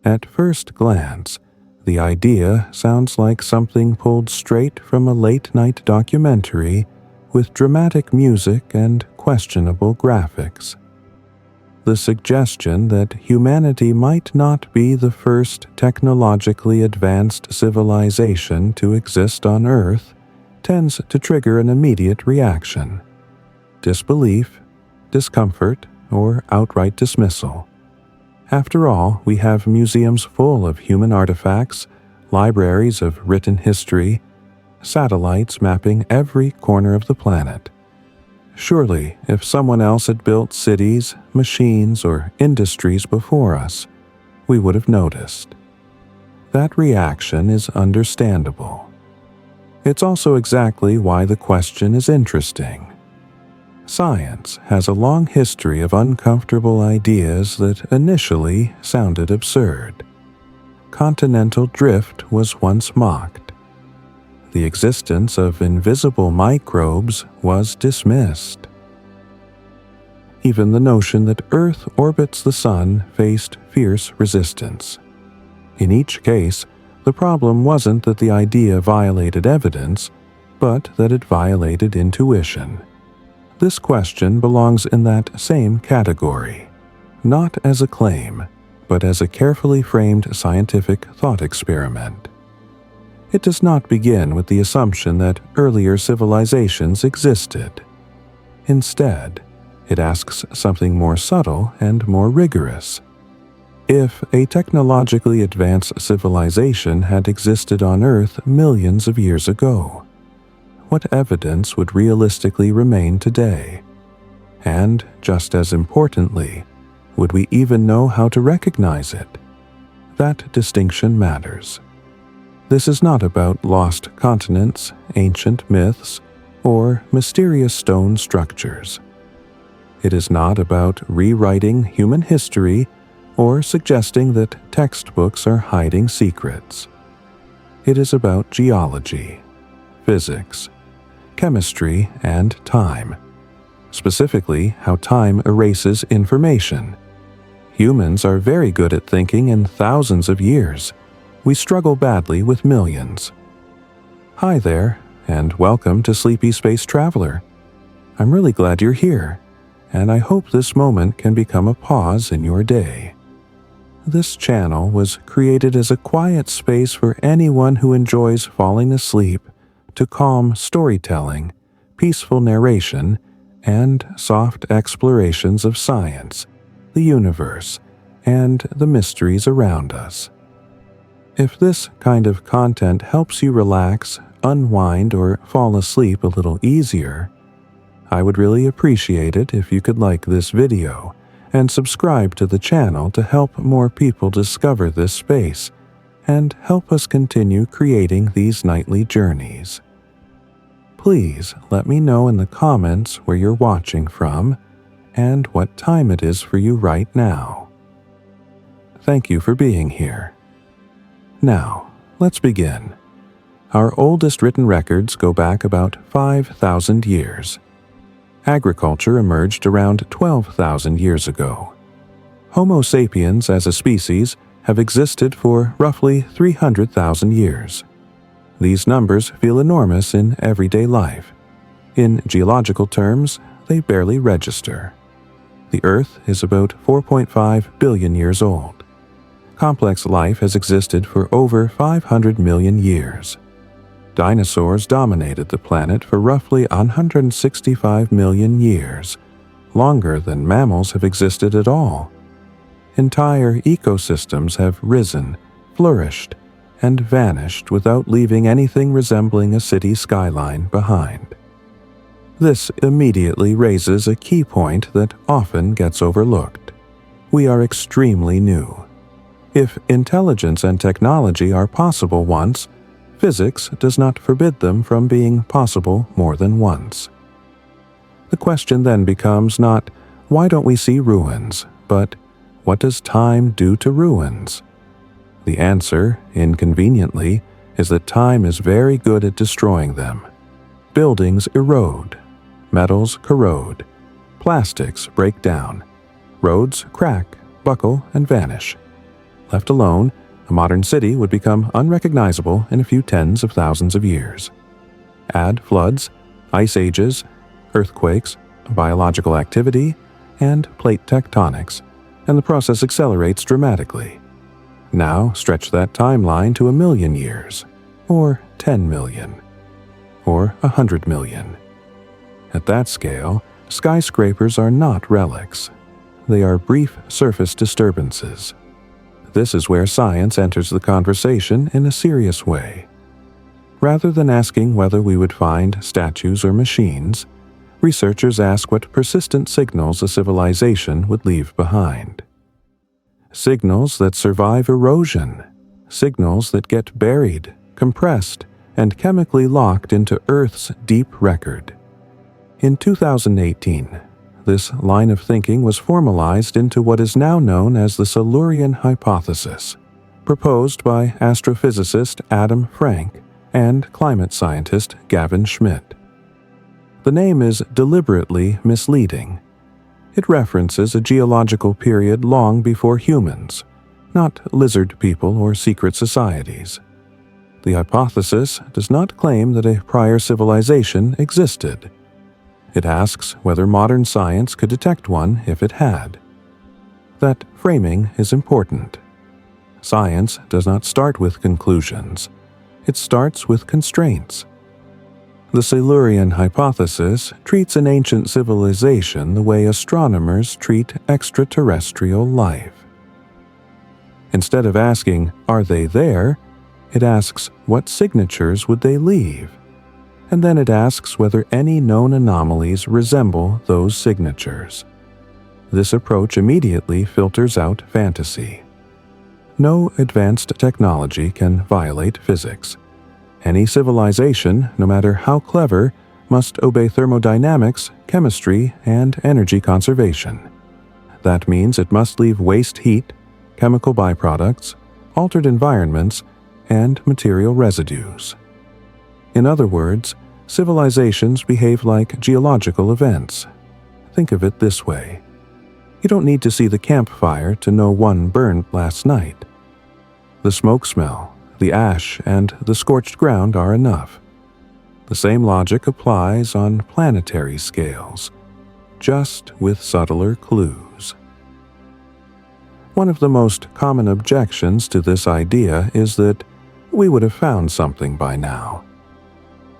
At first glance, the idea sounds like something pulled straight from a late-night documentary with dramatic music and questionable graphics. The suggestion that humanity might not be the first technologically advanced civilization to exist on Earth tends to trigger an immediate reaction: disbelief, discomfort, or outright dismissal. After all, we have museums full of human artifacts, libraries of written history, satellites mapping every corner of the planet. Surely, if someone else had built cities, machines, or industries before us, we would have noticed. That reaction is understandable. It's also exactly why the question is interesting. Science has a long history of uncomfortable ideas that initially sounded absurd. Continental drift was once mocked. The existence of invisible microbes was dismissed. Even the notion that Earth orbits the Sun faced fierce resistance. In each case, the problem wasn't that the idea violated evidence, but that it violated intuition. This question belongs in that same category, not as a claim, but as a carefully framed scientific thought experiment. It does not begin with the assumption that earlier civilizations existed. Instead, it asks something more subtle and more rigorous. If a technologically advanced civilization had existed on Earth millions of years ago, what evidence would realistically remain today? And, just as importantly, would we even know how to recognize it? That distinction matters. This is not about lost continents, ancient myths, or mysterious stone structures. It is not about rewriting human history or suggesting that textbooks are hiding secrets. It is about geology, physics, chemistry, and time. Specifically, how time erases information. Humans are very good at thinking in thousands of years. We struggle badly with millions. Hi there, and welcome to Sleepy Space Traveler. I'm really glad you're here, and I hope this moment can become a pause in your day. This channel was created as a quiet space for anyone who enjoys falling asleep to calm storytelling, peaceful narration, and soft explorations of science, the universe, and the mysteries around us. If this kind of content helps you relax, unwind, or fall asleep a little easier, I would really appreciate it if you could like this video and subscribe to the channel to help more people discover this space and help us continue creating these nightly journeys. Please let me know in the comments where you're watching from and what time it is for you right now. Thank you for being here. Now, let's begin. Our oldest written records go back about 5,000 years. Agriculture emerged around 12,000 years ago. Homo sapiens as a species have existed for roughly 300,000 years. These numbers feel enormous in everyday life. In geological terms, they barely register. The Earth is about 4.5 billion years old. Complex life has existed for over 500 million years. Dinosaurs dominated the planet for roughly 165 million years, longer than mammals have existed at all. Entire ecosystems have risen, flourished, and vanished without leaving anything resembling a city skyline behind. This immediately raises a key point that often gets overlooked. We are extremely new. If intelligence and technology are possible once, physics does not forbid them from being possible more than once. The question then becomes not, why don't we see ruins, but what does time do to ruins? The answer, inconveniently, is that time is very good at destroying them. Buildings erode, metals corrode, plastics break down, roads crack, buckle, and vanish. Left alone, a modern city would become unrecognizable in a few tens of thousands of years. Add floods, ice ages, earthquakes, biological activity, and plate tectonics, and the process accelerates dramatically. Now stretch that timeline to 1,000,000 years, or 10 million, or 100 million. At that scale, skyscrapers are not relics. They are brief surface disturbances. This is where science enters the conversation in a serious way. Rather than asking whether we would find statues or machines, researchers ask what persistent signals a civilization would leave behind. Signals that survive erosion, signals that get buried, compressed, and chemically locked into Earth's deep record. In 2018, this line of thinking was formalized into what is now known as the Silurian hypothesis, proposed by astrophysicist Adam Frank and climate scientist Gavin Schmidt. The name is deliberately misleading. It references a geological period long before humans, not lizard people or secret societies. The hypothesis does not claim that a prior civilization existed. It asks whether modern science could detect one if it had. That framing is important. Science does not start with conclusions. It starts with constraints. The Silurian hypothesis treats an ancient civilization the way astronomers treat extraterrestrial life. Instead of asking, "Are they there?" it asks, "What signatures would they leave?" And then it asks whether any known anomalies resemble those signatures. This approach immediately filters out fantasy. No advanced technology can violate physics. Any civilization, no matter how clever, must obey thermodynamics, chemistry, and energy conservation. That means it must leave waste heat, chemical byproducts, altered environments, and material residues. In other words, civilizations behave like geological events. Think of it this way. You don't need to see the campfire to know one burned last night. The smoke smell, the ash, and the scorched ground are enough. The same logic applies on planetary scales, just with subtler clues. One of the most common objections to this idea is that we would have found something by now.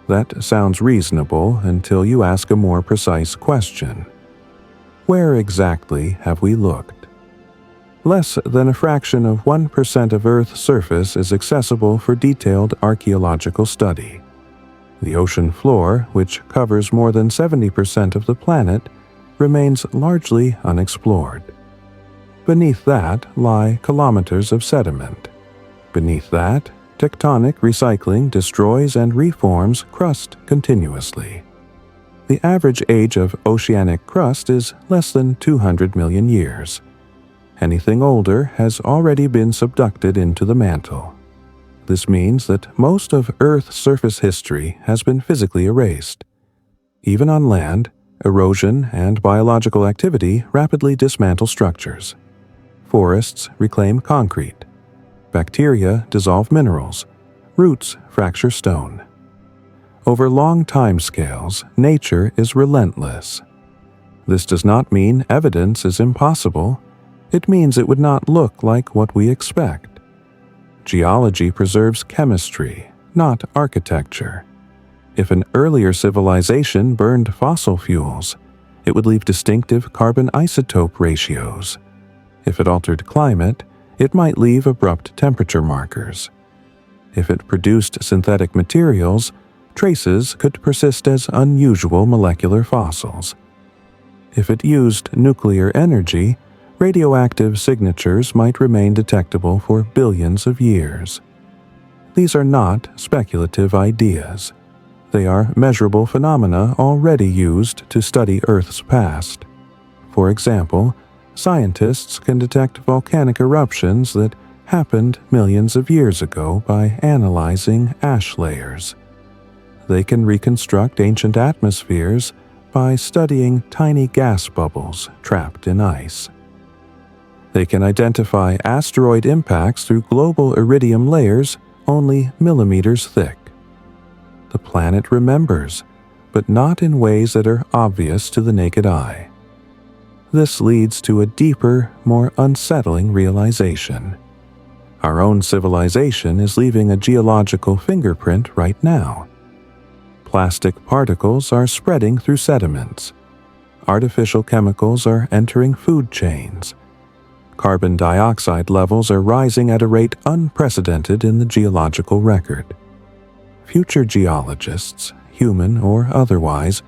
That sounds reasonable until you ask a more precise question. Where exactly have we looked? Less than a fraction of 1% of Earth's surface is accessible for detailed archaeological study. The ocean floor, which covers more than 70% of the planet, remains largely unexplored. Beneath that lie kilometers of sediment. Beneath that, tectonic recycling destroys and reforms crust continuously. The average age of oceanic crust is less than 200 million years. Anything older has already been subducted into the mantle. This means that most of Earth's surface history has been physically erased. Even on land, erosion and biological activity rapidly dismantle structures. Forests reclaim concrete. Bacteria dissolve minerals. Roots fracture stone. Over long time scales, nature is relentless. This does not mean evidence is impossible. It means it would not look like what we expect. Geology preserves chemistry, not architecture. If an earlier civilization burned fossil fuels, it would leave distinctive carbon isotope ratios. If it altered climate, it might leave abrupt temperature markers. If it produced synthetic materials, traces could persist as unusual molecular fossils. If it used nuclear energy, radioactive signatures might remain detectable for billions of years. These are not speculative ideas. They are measurable phenomena already used to study Earth's past. For example, scientists can detect volcanic eruptions that happened millions of years ago by analyzing ash layers. They can reconstruct ancient atmospheres by studying tiny gas bubbles trapped in ice. They can identify asteroid impacts through global iridium layers only millimeters thick. The planet remembers, but not in ways that are obvious to the naked eye. This leads to a deeper, more unsettling realization. Our own civilization is leaving a geological fingerprint right now. Plastic particles are spreading through sediments. Artificial chemicals are entering food chains. Carbon dioxide levels are rising at a rate unprecedented in the geological record. Future geologists, human or otherwise,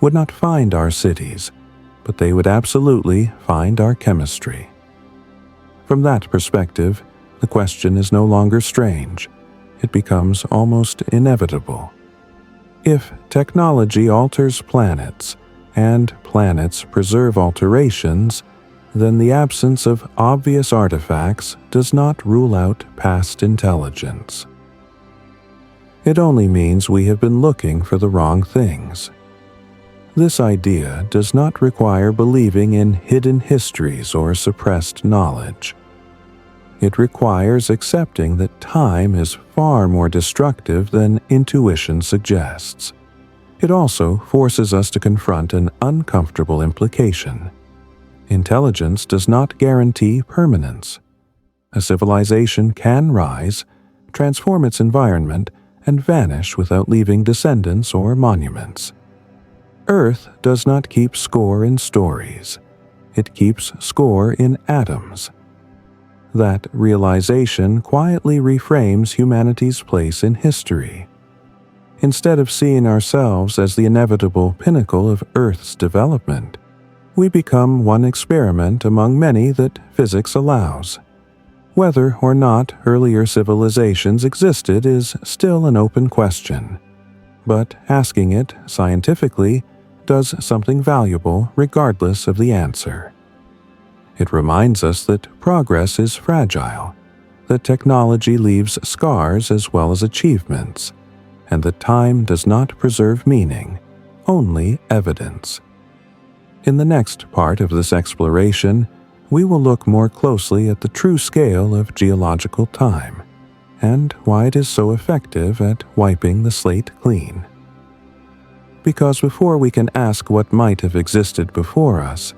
would not find our cities, but they would absolutely find our chemistry. From that perspective, the question is no longer strange. It becomes almost inevitable. If technology alters planets, and planets preserve alterations, then the absence of obvious artifacts does not rule out past intelligence. It only means we have been looking for the wrong things. This idea does not require believing in hidden histories or suppressed knowledge. It requires accepting that time is far more destructive than intuition suggests. It also forces us to confront an uncomfortable implication. Intelligence does not guarantee permanence. A civilization can rise, transform its environment, and vanish without leaving descendants or monuments. Earth does not keep score in stories. It keeps score in atoms. That realization quietly reframes humanity's place in history. Instead of seeing ourselves as the inevitable pinnacle of Earth's development, we become one experiment among many that physics allows. Whether or not earlier civilizations existed is still an open question, but asking it scientifically does something valuable regardless of the answer. It reminds us that progress is fragile, that technology leaves scars as well as achievements, and that time does not preserve meaning, only evidence. In the next part of this exploration, we will look more closely at the true scale of geological time, and why it is so effective at wiping the slate clean. Because before we can ask what might have existed before us,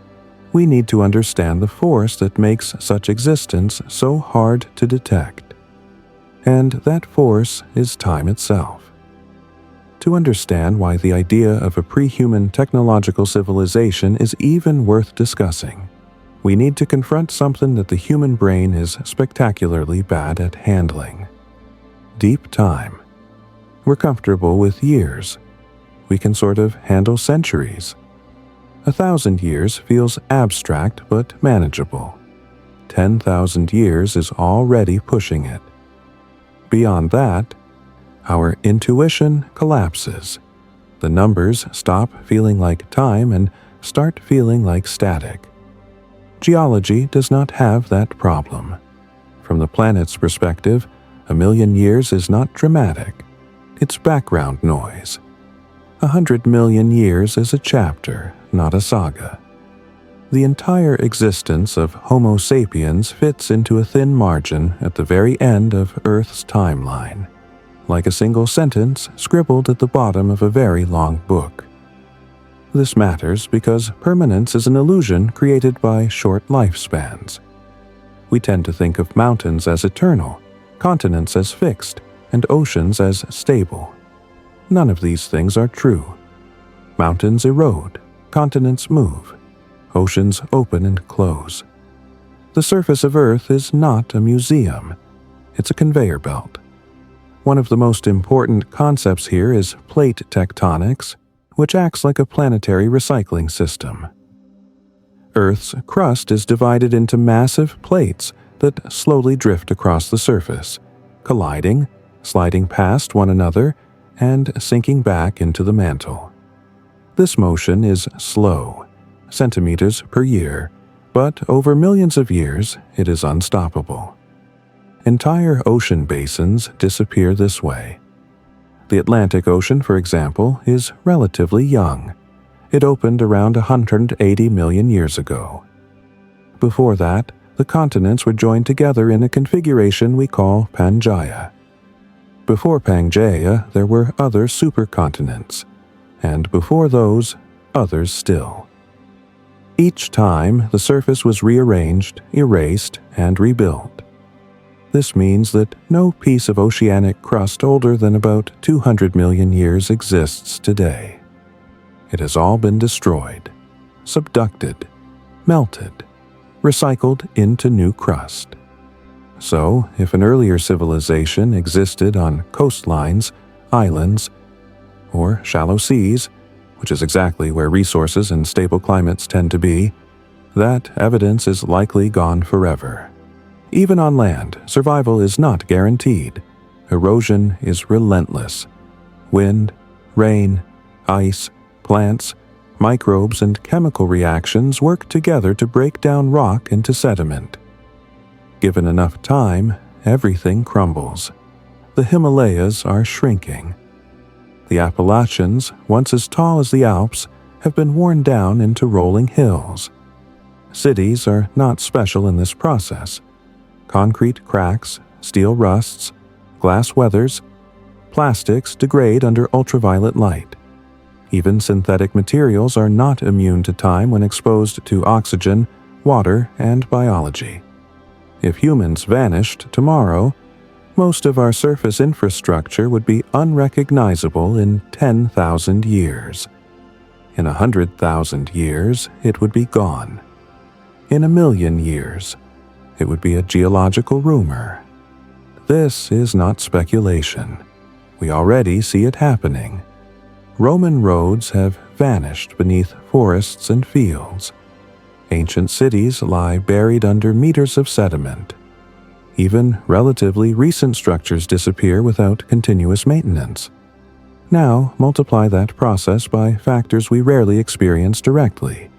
we need to understand the force that makes such existence so hard to detect. And that force is time itself. To understand why the idea of a pre-human technological civilization is even worth discussing, we need to confront something that the human brain is spectacularly bad at handling. Deep time. We're comfortable with years. We can sort of handle centuries. 1,000 years feels abstract but manageable. 10,000 years is already pushing it. Beyond that, our intuition collapses. The numbers stop feeling like time and start feeling like static. Geology does not have that problem. From the planet's perspective, 1,000,000 years is not dramatic. It's background noise. 100 million years is a chapter, not a saga. The entire existence of Homo sapiens fits into a thin margin at the very end of Earth's timeline, like a single sentence scribbled at the bottom of a very long book. This matters because permanence is an illusion created by short lifespans. We tend to think of mountains as eternal, continents as fixed, and oceans as stable. None of these things are true. Mountains erode, continents move, oceans open and close. The surface of Earth is not a museum. It's a conveyor belt. One of the most important concepts here is plate tectonics, which acts like a planetary recycling system. Earth's crust is divided into massive plates that slowly drift across the surface, colliding, sliding past one another, and sinking back into the mantle. This motion is slow, centimeters per year, but over millions of years it is unstoppable. Entire ocean basins disappear this way. The Atlantic Ocean, for example, is relatively young. It opened around 180 million years ago. Before that, the continents would join together in a configuration we call Pangaea. Before Pangaea, there were other supercontinents, and before those, others still. Each time, the surface was rearranged, erased, and rebuilt. This means that no piece of oceanic crust older than about 200 million years exists today. It has all been destroyed, subducted, melted, recycled into new crust. So, if an earlier civilization existed on coastlines, islands, or shallow seas, which is exactly where resources and stable climates tend to be, that evidence is likely gone forever. Even on land, survival is not guaranteed. Erosion is relentless. Wind, rain, ice, plants, microbes, and chemical reactions work together to break down rock into sediment. Given enough time, everything crumbles. The Himalayas are shrinking. The Appalachians, once as tall as the Alps, have been worn down into rolling hills. Cities are not special in this process. Concrete cracks, steel rusts, glass weathers, plastics degrade under ultraviolet light. Even synthetic materials are not immune to time when exposed to oxygen, water, and biology. If humans vanished tomorrow, most of our surface infrastructure would be unrecognizable in 10,000 years. In 100,000 years, it would be gone. In 1,000,000 years, it would be a geological rumor. This is not speculation. We already see it happening. Roman roads have vanished beneath forests and fields. Ancient cities lie buried under meters of sediment. Even relatively recent structures disappear without continuous maintenance. Now, multiply that process by factors we rarely experience directly: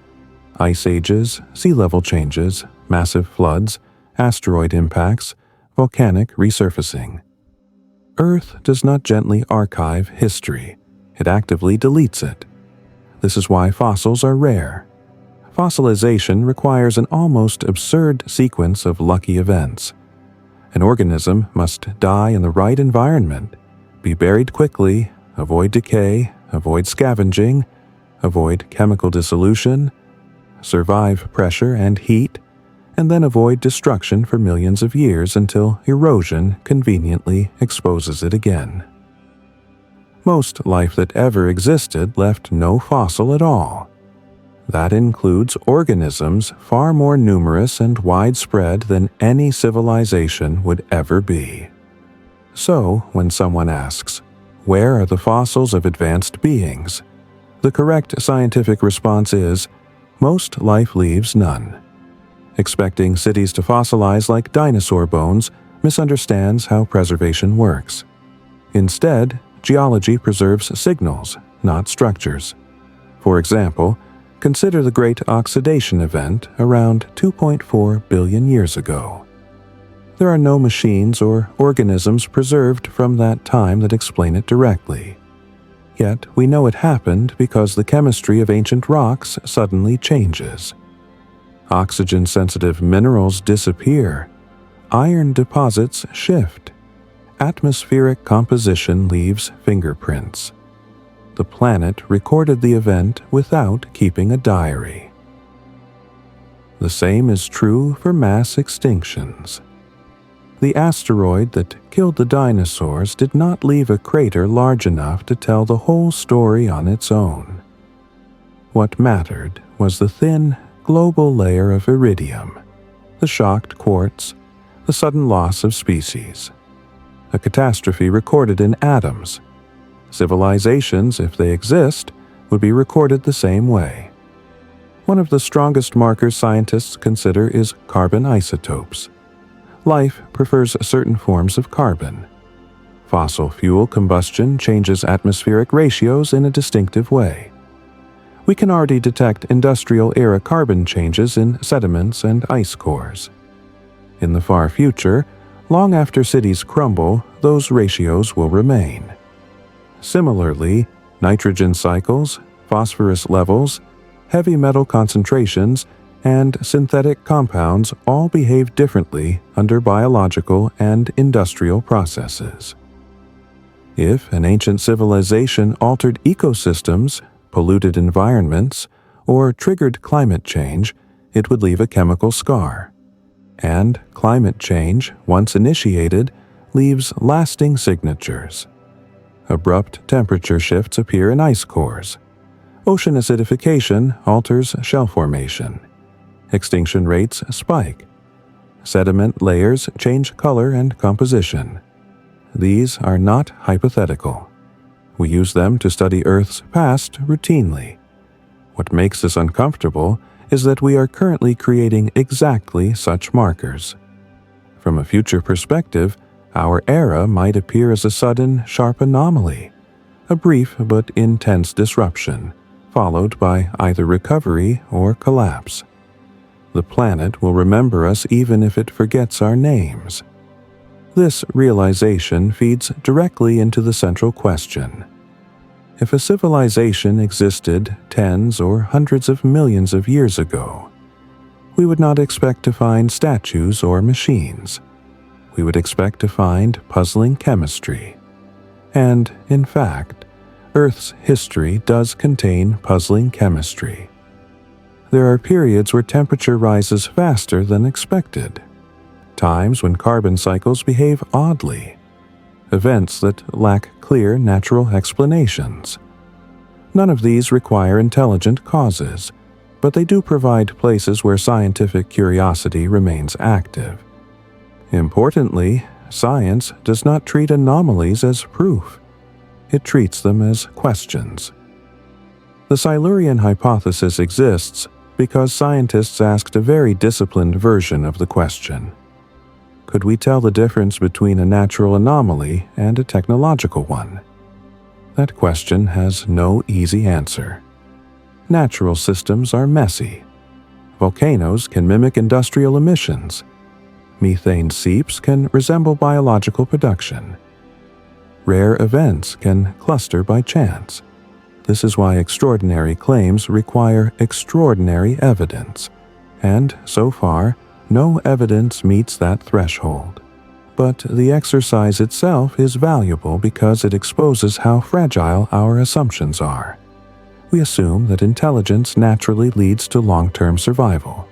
ice ages, sea level changes, massive floods, asteroid impacts, volcanic resurfacing. Earth does not gently archive history. It actively deletes it. This is why fossils are rare. Fossilization requires an almost absurd sequence of lucky events. An organism must die in the right environment, be buried quickly, avoid decay, avoid scavenging, avoid chemical dissolution, survive pressure and heat, and then avoid destruction for millions of years until erosion conveniently exposes it again. Most life that ever existed left no fossil at all. That includes organisms far more numerous and widespread than any civilization would ever be. So, when someone asks, "Where are the fossils of advanced beings?" the correct scientific response is, most life leaves none. Expecting cities to fossilize like dinosaur bones misunderstands how preservation works. Instead, geology preserves signals, not structures. For example, consider the Great Oxidation Event around 2.4 billion years ago. There are no machines or organisms preserved from that time that explain it directly. Yet we know it happened because the chemistry of ancient rocks suddenly changes. Oxygen-sensitive minerals disappear. Iron deposits shift. Atmospheric composition leaves fingerprints. The planet recorded the event without keeping a diary. The same is true for mass extinctions. The asteroid that killed the dinosaurs did not leave a crater large enough to tell the whole story on its own. What mattered was the thin, global layer of iridium, the shocked quartz, the sudden loss of species. A catastrophe recorded in atoms. Civilizations, if they exist, would be recorded the same way. One of the strongest markers scientists consider is carbon isotopes. Life prefers certain forms of carbon. Fossil fuel combustion changes atmospheric ratios in a distinctive way. We can already detect industrial-era carbon changes in sediments and ice cores. In the far future, long after cities crumble, those ratios will remain. Similarly, nitrogen cycles, phosphorus levels, heavy metal concentrations, and synthetic compounds all behave differently under biological and industrial processes. If an ancient civilization altered ecosystems, polluted environments, or triggered climate change, it would leave a chemical scar. And climate change, once initiated, leaves lasting signatures. Abrupt temperature shifts appear in ice cores. Ocean acidification alters shell formation. Extinction rates spike. Sediment layers change color and composition. These are not hypothetical. We use them to study Earth's past routinely. What makes us uncomfortable is that we are currently creating exactly such markers. From a future perspective, our era might appear as a sudden, sharp anomaly, a brief but intense disruption, followed by either recovery or collapse. The planet will remember us even if it forgets our names. This realization feeds directly into the central question. If a civilization existed tens or hundreds of millions of years ago, we would not expect to find statues or machines. We would expect to find puzzling chemistry. And, in fact, Earth's history does contain puzzling chemistry. There are periods where temperature rises faster than expected, times when carbon cycles behave oddly, events that lack clear natural explanations. None of these require intelligent causes, but they do provide places where scientific curiosity remains active. Importantly, science does not treat anomalies as proof. It treats them as questions. The Silurian hypothesis exists because scientists asked a very disciplined version of the question. Could we tell the difference between a natural anomaly and a technological one? That question has no easy answer. Natural systems are messy. Volcanoes can mimic industrial emissions. Methane seeps can resemble biological production. Rare events can cluster by chance. This is why extraordinary claims require extraordinary evidence, and so far, no evidence meets that threshold. But the exercise itself is valuable because it exposes how fragile our assumptions are. We assume that intelligence naturally leads to long-term survival,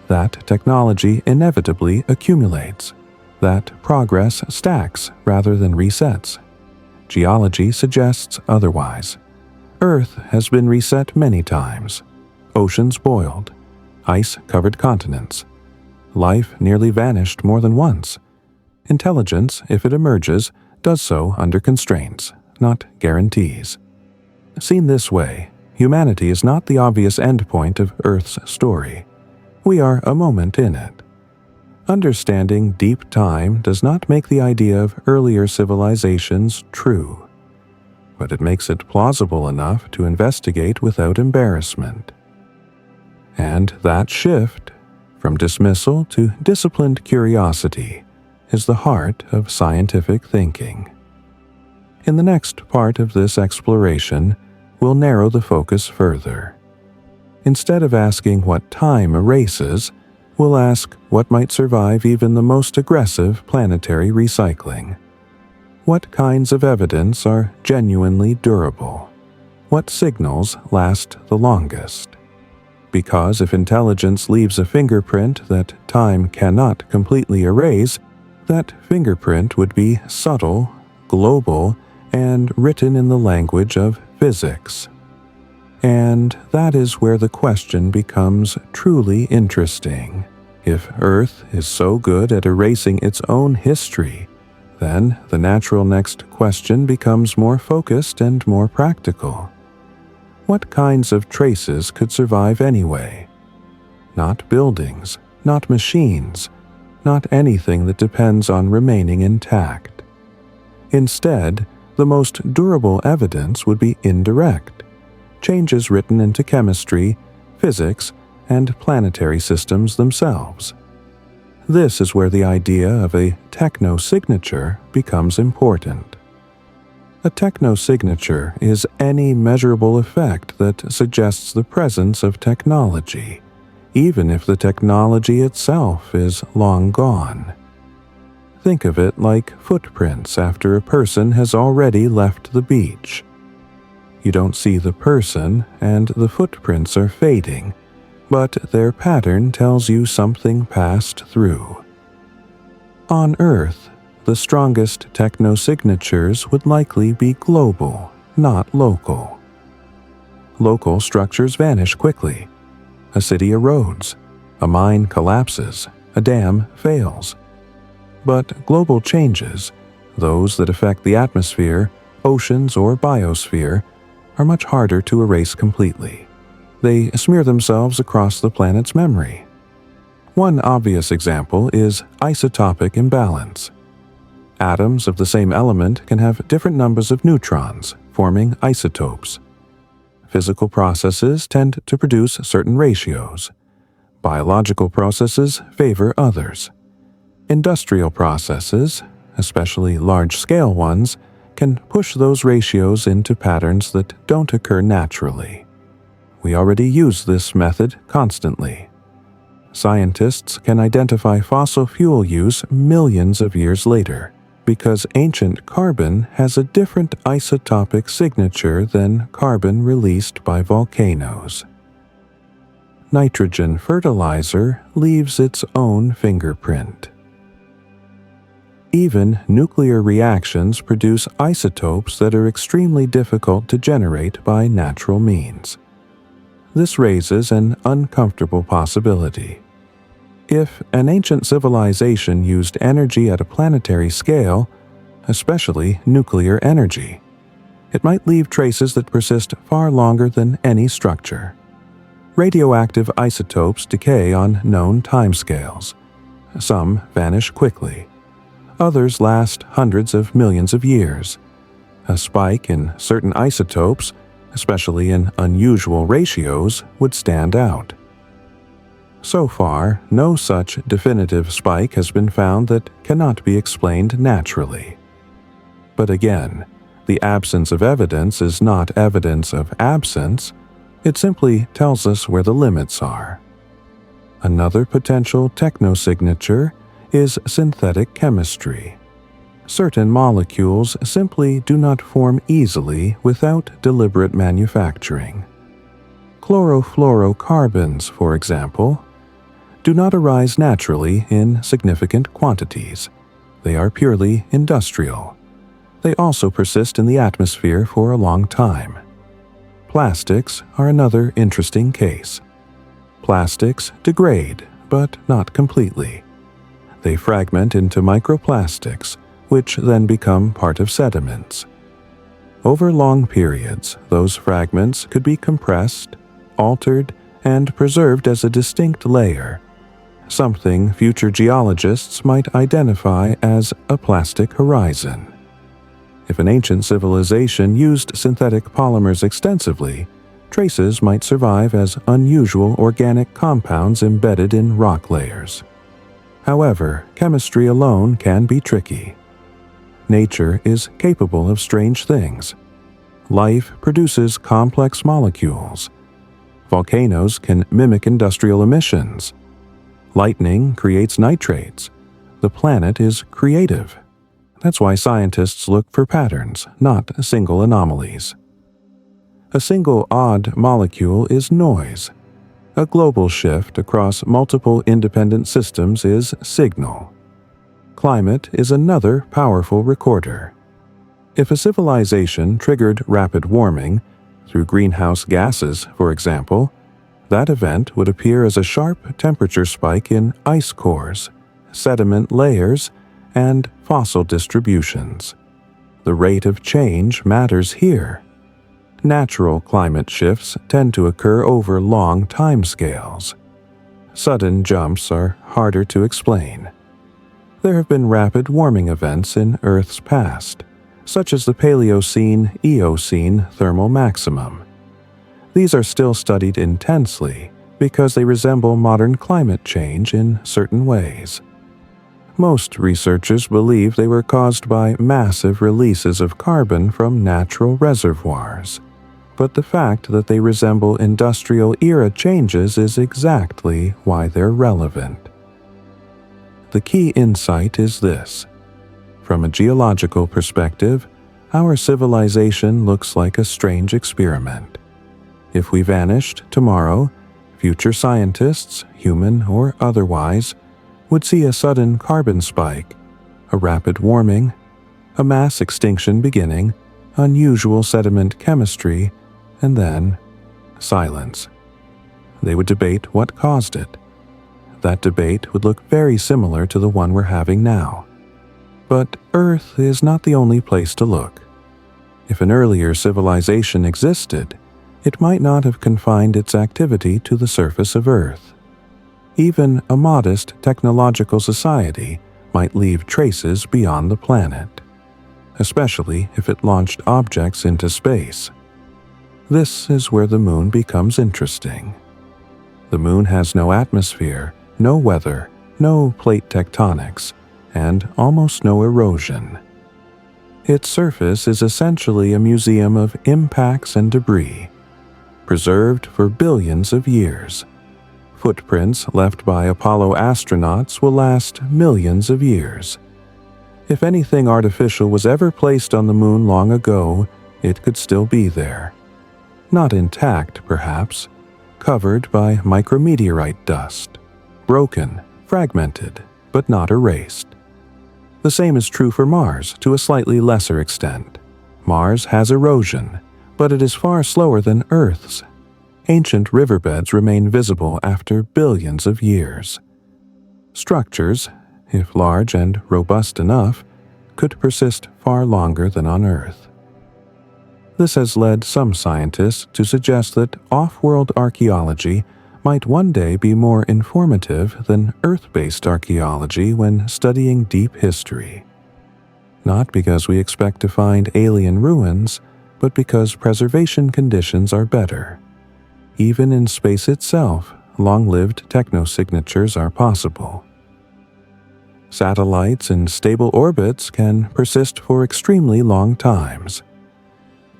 that technology inevitably accumulates, that progress stacks rather than resets. Geology suggests otherwise. Earth has been reset many times. Oceans boiled. Ice covered continents. Life nearly vanished more than once. Intelligence, if it emerges, does so under constraints, not guarantees. Seen this way, humanity is not the obvious endpoint of Earth's story. We are a moment in it. Understanding deep time does not make the idea of earlier civilizations true, but it makes it plausible enough to investigate without embarrassment. And that shift, from dismissal to disciplined curiosity, is the heart of scientific thinking. In the next part of this exploration, we'll narrow the focus further. Instead of asking what time erases, we'll ask what might survive even the most aggressive planetary recycling. What kinds of evidence are genuinely durable? What signals last the longest? Because if intelligence leaves a fingerprint that time cannot completely erase, that fingerprint would be subtle, global, and written in the language of physics. And that is where the question becomes truly interesting. If Earth is so good at erasing its own history, then the natural next question becomes more focused and more practical. What kinds of traces could survive anyway? Not buildings, not machines, not anything that depends on remaining intact. Instead, the most durable evidence would be indirect, changes written into chemistry, physics, and planetary systems themselves. This is where the idea of a technosignature becomes important. A technosignature is any measurable effect that suggests the presence of technology, even if the technology itself is long gone. Think of it like footprints after a person has already left the beach. You don't see the person, and the footprints are fading, but their pattern tells you something passed through. On Earth, the strongest technosignatures would likely be global, not local. Local structures vanish quickly. A city erodes, a mine collapses, a dam fails. But global changes, those that affect the atmosphere, oceans, or biosphere, are much harder to erase completely. They smear themselves across the planet's memory. One obvious example is isotopic imbalance. Atoms of the same element can have different numbers of neutrons, forming isotopes. Physical processes tend to produce certain ratios. Biological processes favor others. Industrial processes, especially large-scale ones, can push those ratios into patterns that don't occur naturally. We already use this method constantly. Scientists can identify fossil fuel use millions of years later because ancient carbon has a different isotopic signature than carbon released by volcanoes. Nitrogen fertilizer leaves its own fingerprint. Even nuclear reactions produce isotopes that are extremely difficult to generate by natural means. This raises an uncomfortable possibility. If an ancient civilization used energy at a planetary scale, especially nuclear energy, it might leave traces that persist far longer than any structure. Radioactive isotopes decay on known timescales. Some vanish quickly. Others last hundreds of millions of years. A spike in certain isotopes, especially in unusual ratios, would stand out. So far, no such definitive spike has been found that cannot be explained naturally. But again, the absence of evidence is not evidence of absence, it simply tells us where the limits are. Another potential technosignature is synthetic chemistry. Certain molecules simply do not form easily without deliberate manufacturing. Chlorofluorocarbons, for example, do not arise naturally in significant quantities. They are purely industrial. They also persist in the atmosphere for a long time. Plastics are another interesting case. Plastics degrade, but not completely. They fragment into microplastics, which then become part of sediments. Over long periods, those fragments could be compressed, altered, and preserved as a distinct layer, something future geologists might identify as a plastic horizon. If an ancient civilization used synthetic polymers extensively, traces might survive as unusual organic compounds embedded in rock layers. However, chemistry alone can be tricky. Nature is capable of strange things. Life produces complex molecules. Volcanoes can mimic industrial emissions. Lightning creates nitrates. The planet is creative. That's why scientists look for patterns, not single anomalies. A single odd molecule is noise. A global shift across multiple independent systems is signal. Climate is another powerful recorder. If a civilization triggered rapid warming, through greenhouse gases, for example, that event would appear as a sharp temperature spike in ice cores, sediment layers, and fossil distributions. The rate of change matters here. Natural climate shifts tend to occur over long timescales. Sudden jumps are harder to explain. There have been rapid warming events in Earth's past, such as the Paleocene-Eocene thermal maximum. These are still studied intensely because they resemble modern climate change in certain ways. Most researchers believe they were caused by massive releases of carbon from natural reservoirs. but the fact that they resemble industrial era changes is exactly why they're relevant. The key insight is this. From a geological perspective, our civilization looks like a strange experiment. If we vanished tomorrow, future scientists, human or otherwise, would see a sudden carbon spike, a rapid warming, a mass extinction beginning, unusual sediment chemistry, and then silence. They would debate what caused it. That debate would look very similar to the one we're having now. But Earth is not the only place to look. If an earlier civilization existed, it might not have confined its activity to the surface of Earth. Even a modest technological society might leave traces beyond the planet, especially if it launched objects into space. This is where the moon becomes interesting. The moon has no atmosphere, no weather, no plate tectonics, and almost no erosion. Its surface is essentially a museum of impacts and debris, preserved for billions of years. Footprints left by Apollo astronauts will last millions of years. If anything artificial was ever placed on the moon long ago, it could still be there. Not intact, perhaps, covered by micrometeorite dust. Broken, fragmented, but not erased. The same is true for Mars to a slightly lesser extent. Mars has erosion, but it is far slower than Earth's. Ancient riverbeds remain visible after billions of years. Structures, if large and robust enough, could persist far longer than on Earth. This has led some scientists to suggest that off-world archaeology might one day be more informative than Earth-based archaeology when studying deep history. Not because we expect to find alien ruins, but because preservation conditions are better. Even in space itself, long-lived technosignatures are possible. Satellites in stable orbits can persist for extremely long times.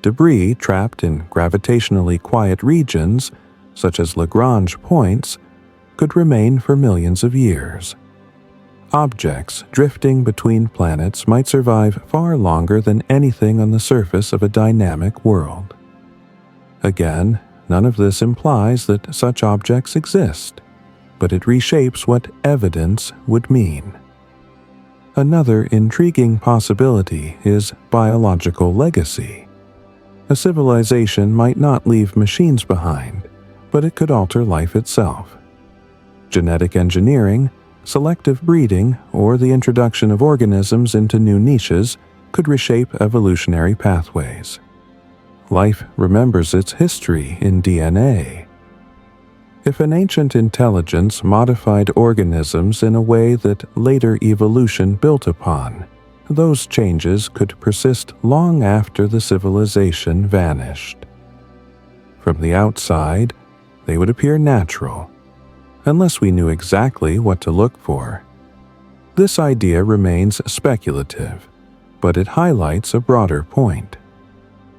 Debris trapped in gravitationally quiet regions, such as Lagrange points, could remain for millions of years. Objects drifting between planets might survive far longer than anything on the surface of a dynamic world. Again, none of this implies that such objects exist, but it reshapes what evidence would mean. Another intriguing possibility is biological legacy. A civilization might not leave machines behind, but it could alter life itself. Genetic engineering, selective breeding, or the introduction of organisms into new niches could reshape evolutionary pathways. Life remembers its history in DNA. If an ancient intelligence modified organisms in a way that later evolution built upon, those changes could persist long after the civilization vanished. From the outside, they would appear natural, unless we knew exactly what to look for. This idea remains speculative, but it highlights a broader point.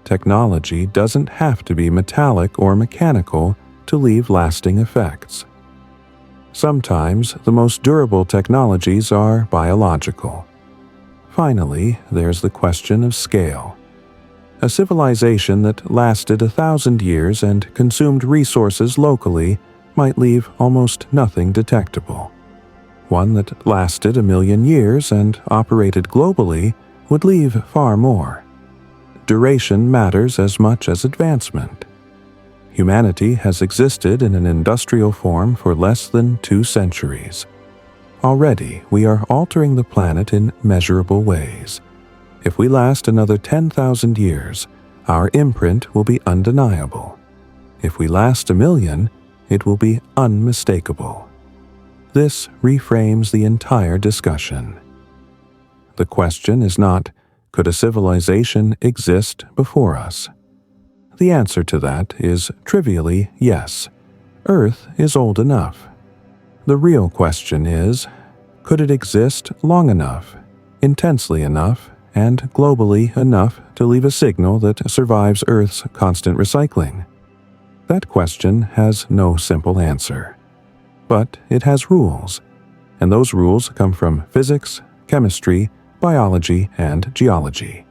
Technology doesn't have to be metallic or mechanical to leave lasting effects. Sometimes the most durable technologies are biological. Finally, there's the question of scale. A civilization that lasted 1,000 years and consumed resources locally might leave almost nothing detectable. One that lasted 1,000,000 years and operated globally would leave far more. Duration matters as much as advancement. Humanity has existed in an industrial form for less than 2 centuries. Already, we are altering the planet in measurable ways. If we last another 10,000 years, our imprint will be undeniable. If we last 1,000,000, it will be unmistakable. This reframes the entire discussion. The question is not, could a civilization exist before us? The answer to that is trivially yes. Earth is old enough. The real question is, could it exist long enough, intensely enough, and globally enough to leave a signal that survives Earth's constant recycling? That question has no simple answer. But it has rules, and those rules come from physics, chemistry, biology, and geology,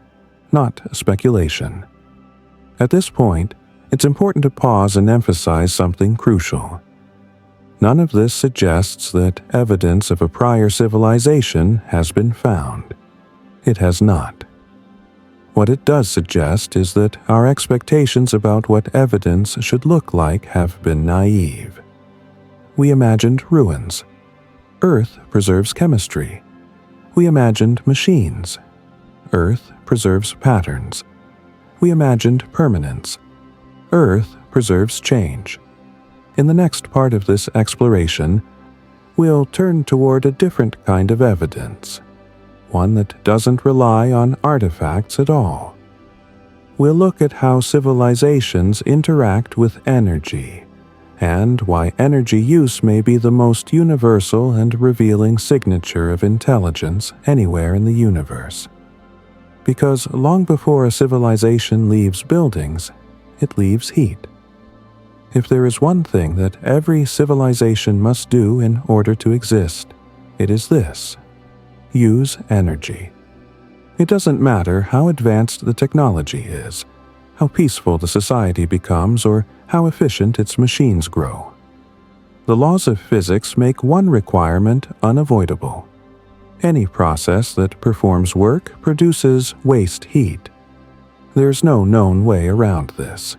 not speculation. At this point, it's important to pause and emphasize something crucial. None of this suggests that evidence of a prior civilization has been found. It has not. What it does suggest is that our expectations about what evidence should look like have been naive. We imagined ruins. Earth preserves chemistry. We imagined machines. Earth preserves patterns. We imagined permanence. Earth preserves change. In the next part of this exploration, we'll turn toward a different kind of evidence, one that doesn't rely on artifacts at all. We'll look at how civilizations interact with energy, and why energy use may be the most universal and revealing signature of intelligence anywhere in the universe. Because long before a civilization leaves buildings, it leaves heat. If there is one thing that every civilization must do in order to exist, it is this: use energy. It doesn't matter how advanced the technology is, how peaceful the society becomes, or how efficient its machines grow. The laws of physics make one requirement unavoidable. Any process that performs work produces waste heat. There's no known way around this.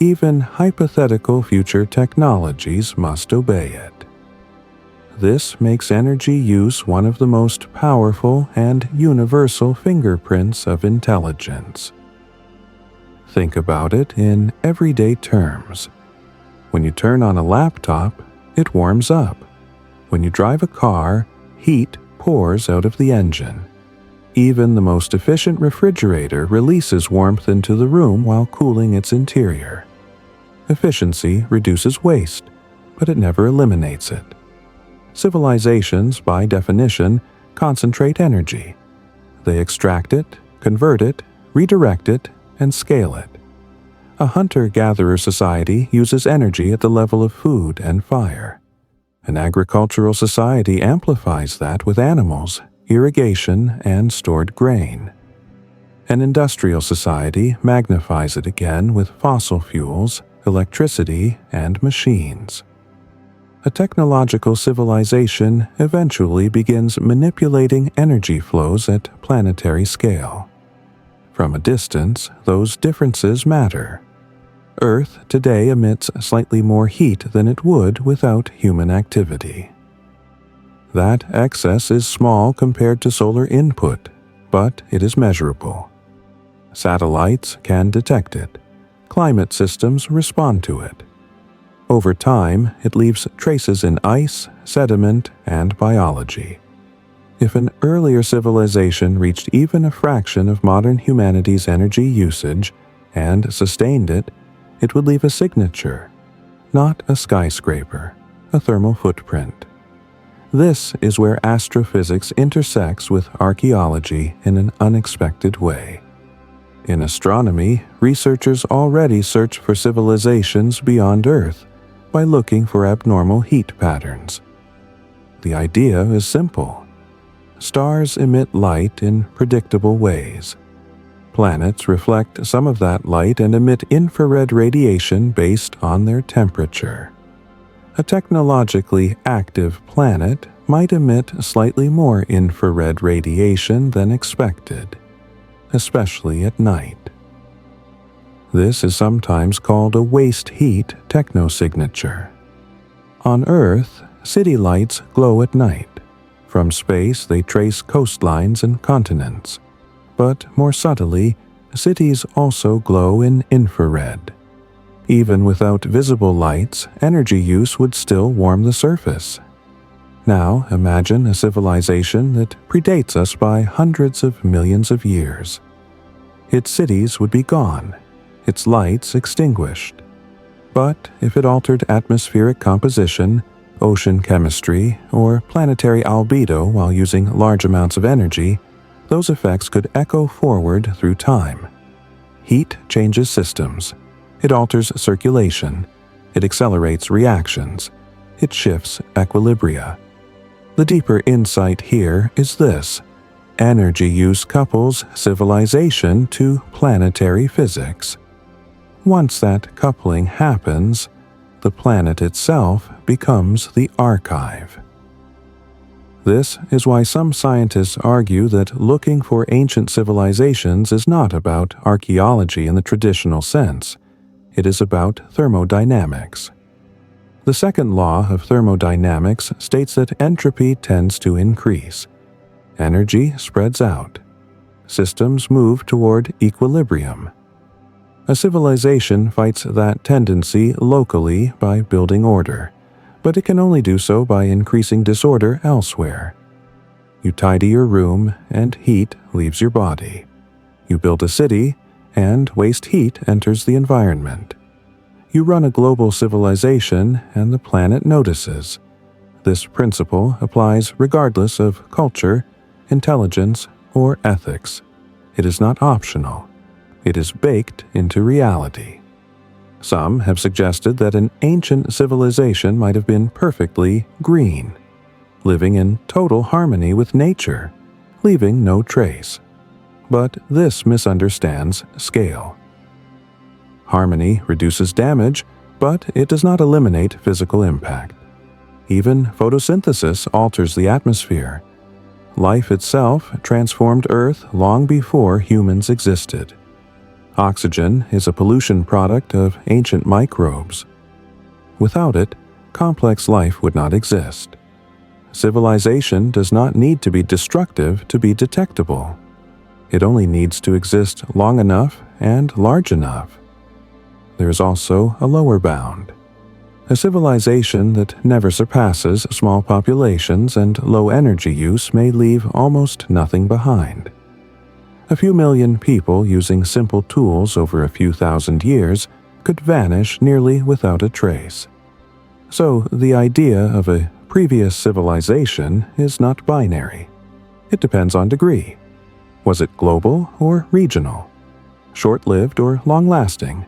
Even hypothetical future technologies must obey it. This makes energy use one of the most powerful and universal fingerprints of intelligence. Think about it in everyday terms. When you turn on a laptop, it warms up. When you drive a car, heat pours out of the engine. Even the most efficient refrigerator releases warmth into the room while cooling its interior. Efficiency reduces waste, but it never eliminates it. Civilizations, by definition, concentrate energy. They extract it, convert it, redirect it, and scale it. A hunter-gatherer society uses energy at the level of food and fire. An agricultural society amplifies that with animals, irrigation, and stored grain. An industrial society magnifies it again with fossil fuels, electricity, and machines. A technological civilization eventually begins manipulating energy flows at planetary scale. From a distance, those differences matter. Earth today emits slightly more heat than it would without human activity. That excess is small compared to solar input, but it is measurable. Satellites can detect it. Climate systems respond to it. Over time, it leaves traces in ice, sediment, and biology. If an earlier civilization reached even a fraction of modern humanity's energy usage and sustained it, it would leave a signature, not a skyscraper, a thermal footprint. This is where astrophysics intersects with archaeology in an unexpected way. In astronomy, researchers already search for civilizations beyond Earth by looking for abnormal heat patterns. The idea is simple. Stars emit light in predictable ways. Planets reflect some of that light and emit infrared radiation based on their temperature. A technologically active planet might emit slightly more infrared radiation than expected, especially at night. This is sometimes called a waste heat technosignature. On Earth, city lights glow at night. From space, they trace coastlines and continents. But more subtly, cities also glow in infrared. Even without visible lights, energy use would still warm the surface. Now imagine a civilization that predates us by hundreds of millions of years. Its cities would be gone, its lights extinguished. But if it altered atmospheric composition, ocean chemistry, or planetary albedo while using large amounts of energy, those effects could echo forward through time. Heat changes systems. It alters circulation. It accelerates reactions. It shifts equilibria. The deeper insight here is this: energy use couples civilization to planetary physics. Once that coupling happens, the planet itself becomes the archive. This is why some scientists argue that looking for ancient civilizations is not about archaeology in the traditional sense. It is about thermodynamics. The second law of thermodynamics states that entropy tends to increase. Energy spreads out. Systems move toward equilibrium. A civilization fights that tendency locally by building order, but it can only do so by increasing disorder elsewhere. You tidy your room, and heat leaves your body. You build a city, and waste heat enters the environment. You run a global civilization, and the planet notices. This principle applies regardless of culture, intelligence, or ethics. It is not optional. It is baked into reality. Some have suggested that an ancient civilization might have been perfectly green, living in total harmony with nature, leaving no trace. But this misunderstands scale. Harmony reduces damage, but it does not eliminate physical impact. Even photosynthesis alters the atmosphere. Life itself transformed Earth long before humans existed. Oxygen is a pollution product of ancient microbes. Without it, complex life would not exist. Civilization does not need to be destructive to be detectable. It only needs to exist long enough and large enough. There is also a lower bound. A civilization that never surpasses small populations and low energy use may leave almost nothing behind. A few million people using simple tools over a few thousand years could vanish nearly without a trace. So the idea of a previous civilization is not binary. It depends on degree. Was it global or regional? Short-lived or long-lasting?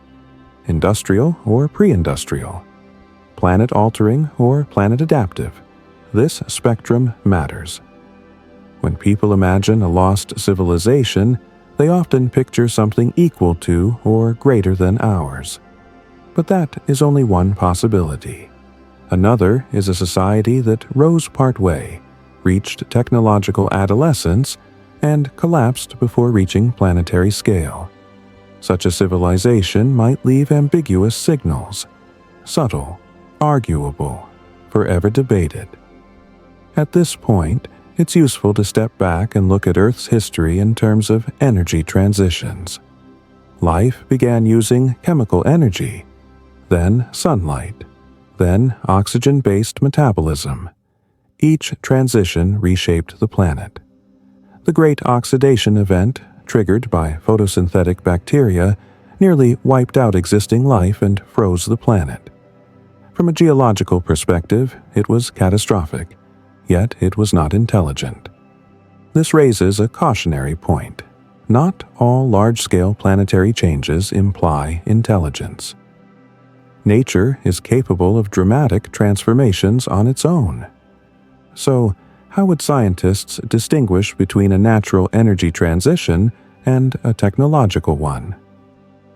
Industrial or pre-industrial? Planet-altering or planet-adaptive? This spectrum matters. When people imagine a lost civilization, they often picture something equal to or greater than ours. But that is only one possibility. Another is a society that rose partway, reached technological adolescence, and collapsed before reaching planetary scale. Such a civilization might leave ambiguous signals, subtle, arguable, forever debated. At this point, it's useful to step back and look at Earth's history in terms of energy transitions. Life began using chemical energy, then sunlight, then oxygen-based metabolism. Each transition reshaped the planet. The Great Oxidation Event, triggered by photosynthetic bacteria, nearly wiped out existing life and froze the planet. From a geological perspective, it was catastrophic, yet it was not intelligent. This raises a cautionary point. Not all large-scale planetary changes imply intelligence. Nature is capable of dramatic transformations on its own. So, how would scientists distinguish between a natural energy transition and a technological one?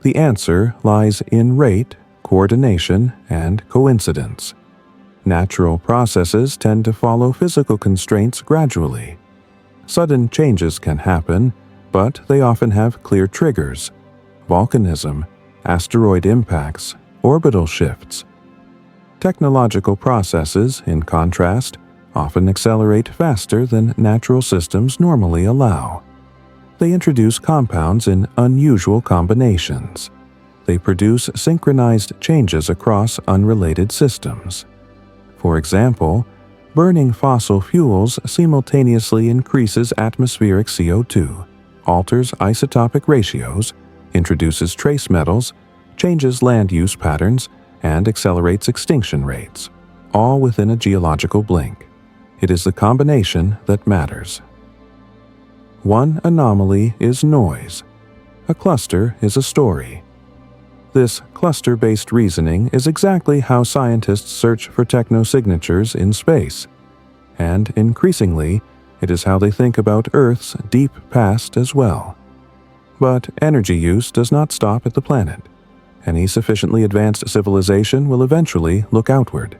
The answer lies in rate, coordination, and coincidence. Natural processes tend to follow physical constraints gradually. Sudden changes can happen, but they often have clear triggers: volcanism, asteroid impacts, orbital shifts. Technological processes, in contrast, often accelerate faster than natural systems normally allow. They introduce compounds in unusual combinations. They produce synchronized changes across unrelated systems. For example, burning fossil fuels simultaneously increases atmospheric CO2, alters isotopic ratios, introduces trace metals, changes land use patterns, and accelerates extinction rates, all within a geological blink. It is the combination that matters. one anomaly is noise. A cluster is a story. This cluster-based reasoning is exactly how scientists search for technosignatures in space, and increasingly, it is how they think about Earth's deep past as well. But energy use does not stop at the planet. Any sufficiently advanced civilization will eventually look outward,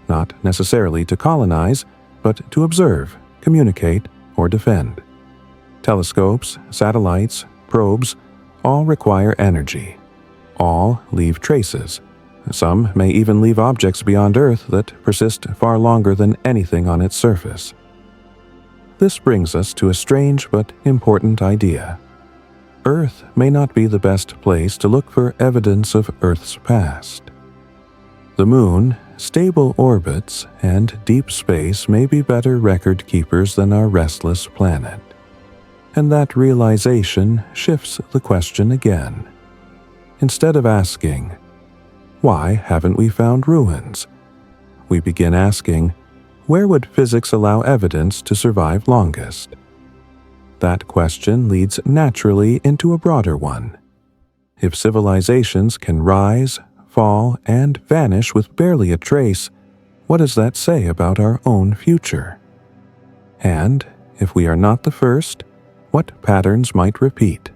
not necessarily to colonize, but to observe, communicate, or defend. Telescopes, satellites, probes, all require energy. All leave traces. Some may even leave objects beyond Earth that persist far longer than anything on its surface. This brings us to a strange but important idea. Earth may not be the best place to look for evidence of Earth's past. The Moon, stable orbits, and deep space may be better record keepers than our restless planet. And that realization shifts the question again. Instead of asking, "Why haven't we found ruins?" we begin asking, "Where would physics allow evidence to survive longest?" That question leads naturally into a broader one. If civilizations can rise, fall, and vanish with barely a trace, what does that say about our own future? And, if we are not the first, what patterns might repeat?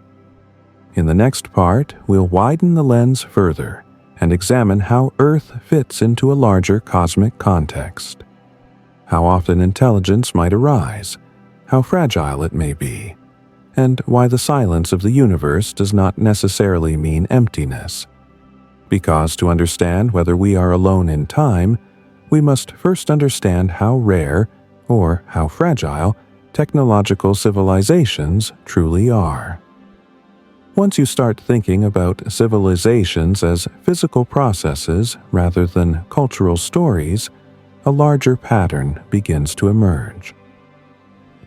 In the next part, we'll widen the lens further and examine how Earth fits into a larger cosmic context. How often intelligence might arise, how fragile it may be, and why the silence of the universe does not necessarily mean emptiness. Because to understand whether we are alone in time, we must first understand how rare, or how fragile, technological civilizations truly are. Once you start thinking about civilizations as physical processes rather than cultural stories, a larger pattern begins to emerge.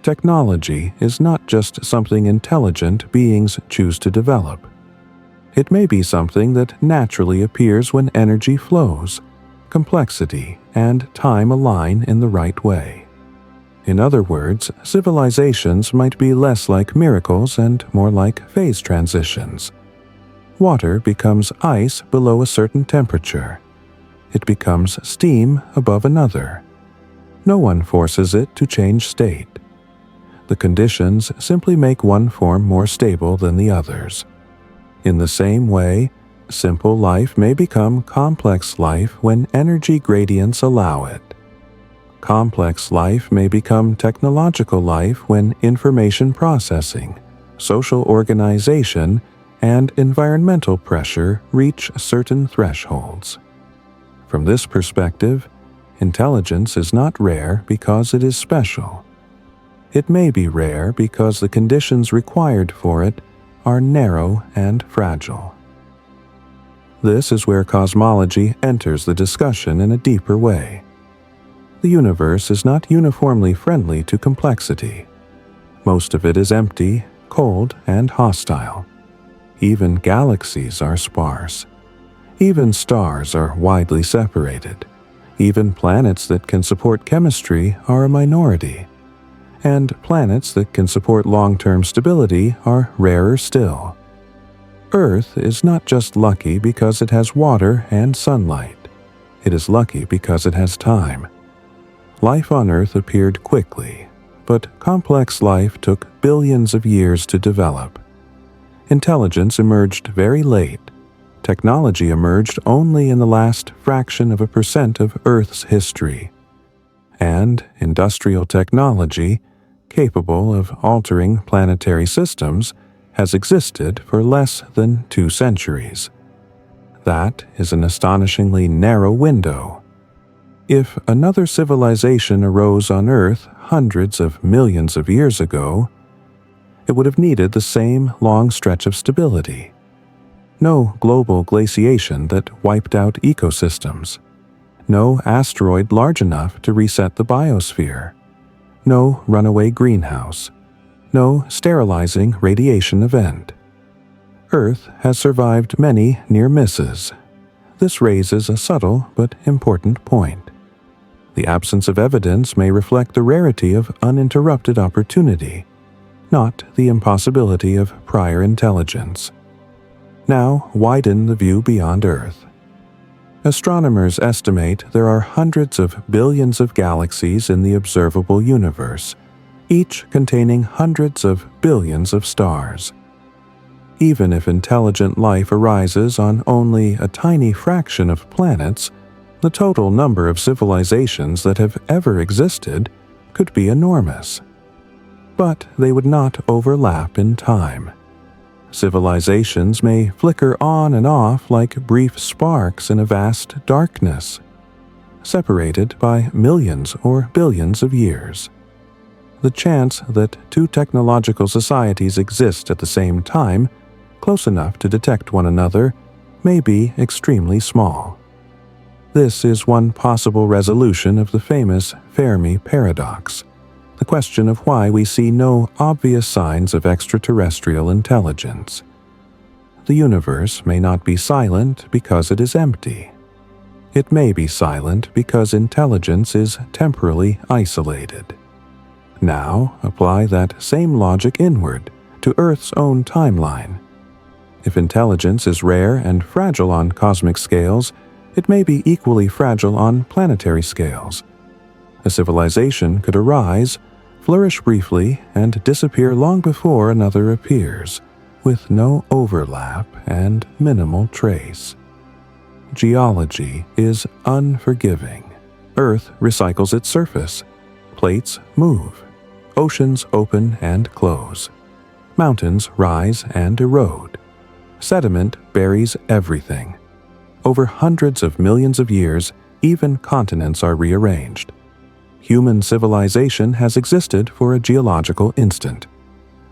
Technology is not just something intelligent beings choose to develop. It may be something that naturally appears when energy flows, complexity, and time align in the right way. In other words, civilizations might be less like miracles and more like phase transitions. Water becomes ice below a certain temperature. It becomes steam above another. No one forces it to change state. The conditions simply make one form more stable than the others. In the same way, simple life may become complex life when energy gradients allow it. Complex life may become technological life when information processing, social organization, and environmental pressure reach certain thresholds. From this perspective, intelligence is not rare because it is special. It may be rare because the conditions required for it are narrow and fragile. This is where cosmology enters the discussion in a deeper way. The universe is not uniformly friendly to complexity. Most of it is empty, cold, and hostile. Even galaxies are sparse. Even stars are widely separated. Even planets that can support chemistry are a minority. And planets that can support long-term stability are rarer still. Earth is not just lucky because it has water and sunlight. It is lucky because it has time. Life on Earth appeared quickly, but complex life took billions of years to develop. Intelligence emerged very late. Technology emerged only in the last fraction of a percent of Earth's history. And industrial technology, capable of altering planetary systems, has existed for less than 2 centuries. That is an astonishingly narrow window. If another civilization arose on Earth hundreds of millions of years ago, it would have needed the same long stretch of stability. No global glaciation that wiped out ecosystems. No asteroid large enough to reset the biosphere. No runaway greenhouse. No sterilizing radiation event. Earth has survived many near misses. This raises a subtle but important point. The absence of evidence may reflect the rarity of uninterrupted opportunity, not the impossibility of prior intelligence. Now widen the view beyond Earth. Astronomers estimate there are hundreds of billions of galaxies in the observable universe, each containing hundreds of billions of stars. Even if intelligent life arises on only a tiny fraction of planets, the total number of civilizations that have ever existed could be enormous. But they would not overlap in time. Civilizations may flicker on and off like brief sparks in a vast darkness, separated by millions or billions of years. The chance that two technological societies exist at the same time, close enough to detect one another, may be extremely small. This is one possible resolution of the famous Fermi paradox, the question of why we see no obvious signs of extraterrestrial intelligence. The universe may not be silent because it is empty. It may be silent because intelligence is temporally isolated. Now apply that same logic inward to Earth's own timeline. If intelligence is rare and fragile on cosmic scales, it may be equally fragile on planetary scales. A civilization could arise, flourish briefly, and disappear long before another appears, with no overlap and minimal trace. Geology is unforgiving. Earth recycles its surface. Plates move. Oceans open and close. Mountains rise and erode. Sediment buries everything. Over hundreds of millions of years, even continents are rearranged. Human civilization has existed for a geological instant.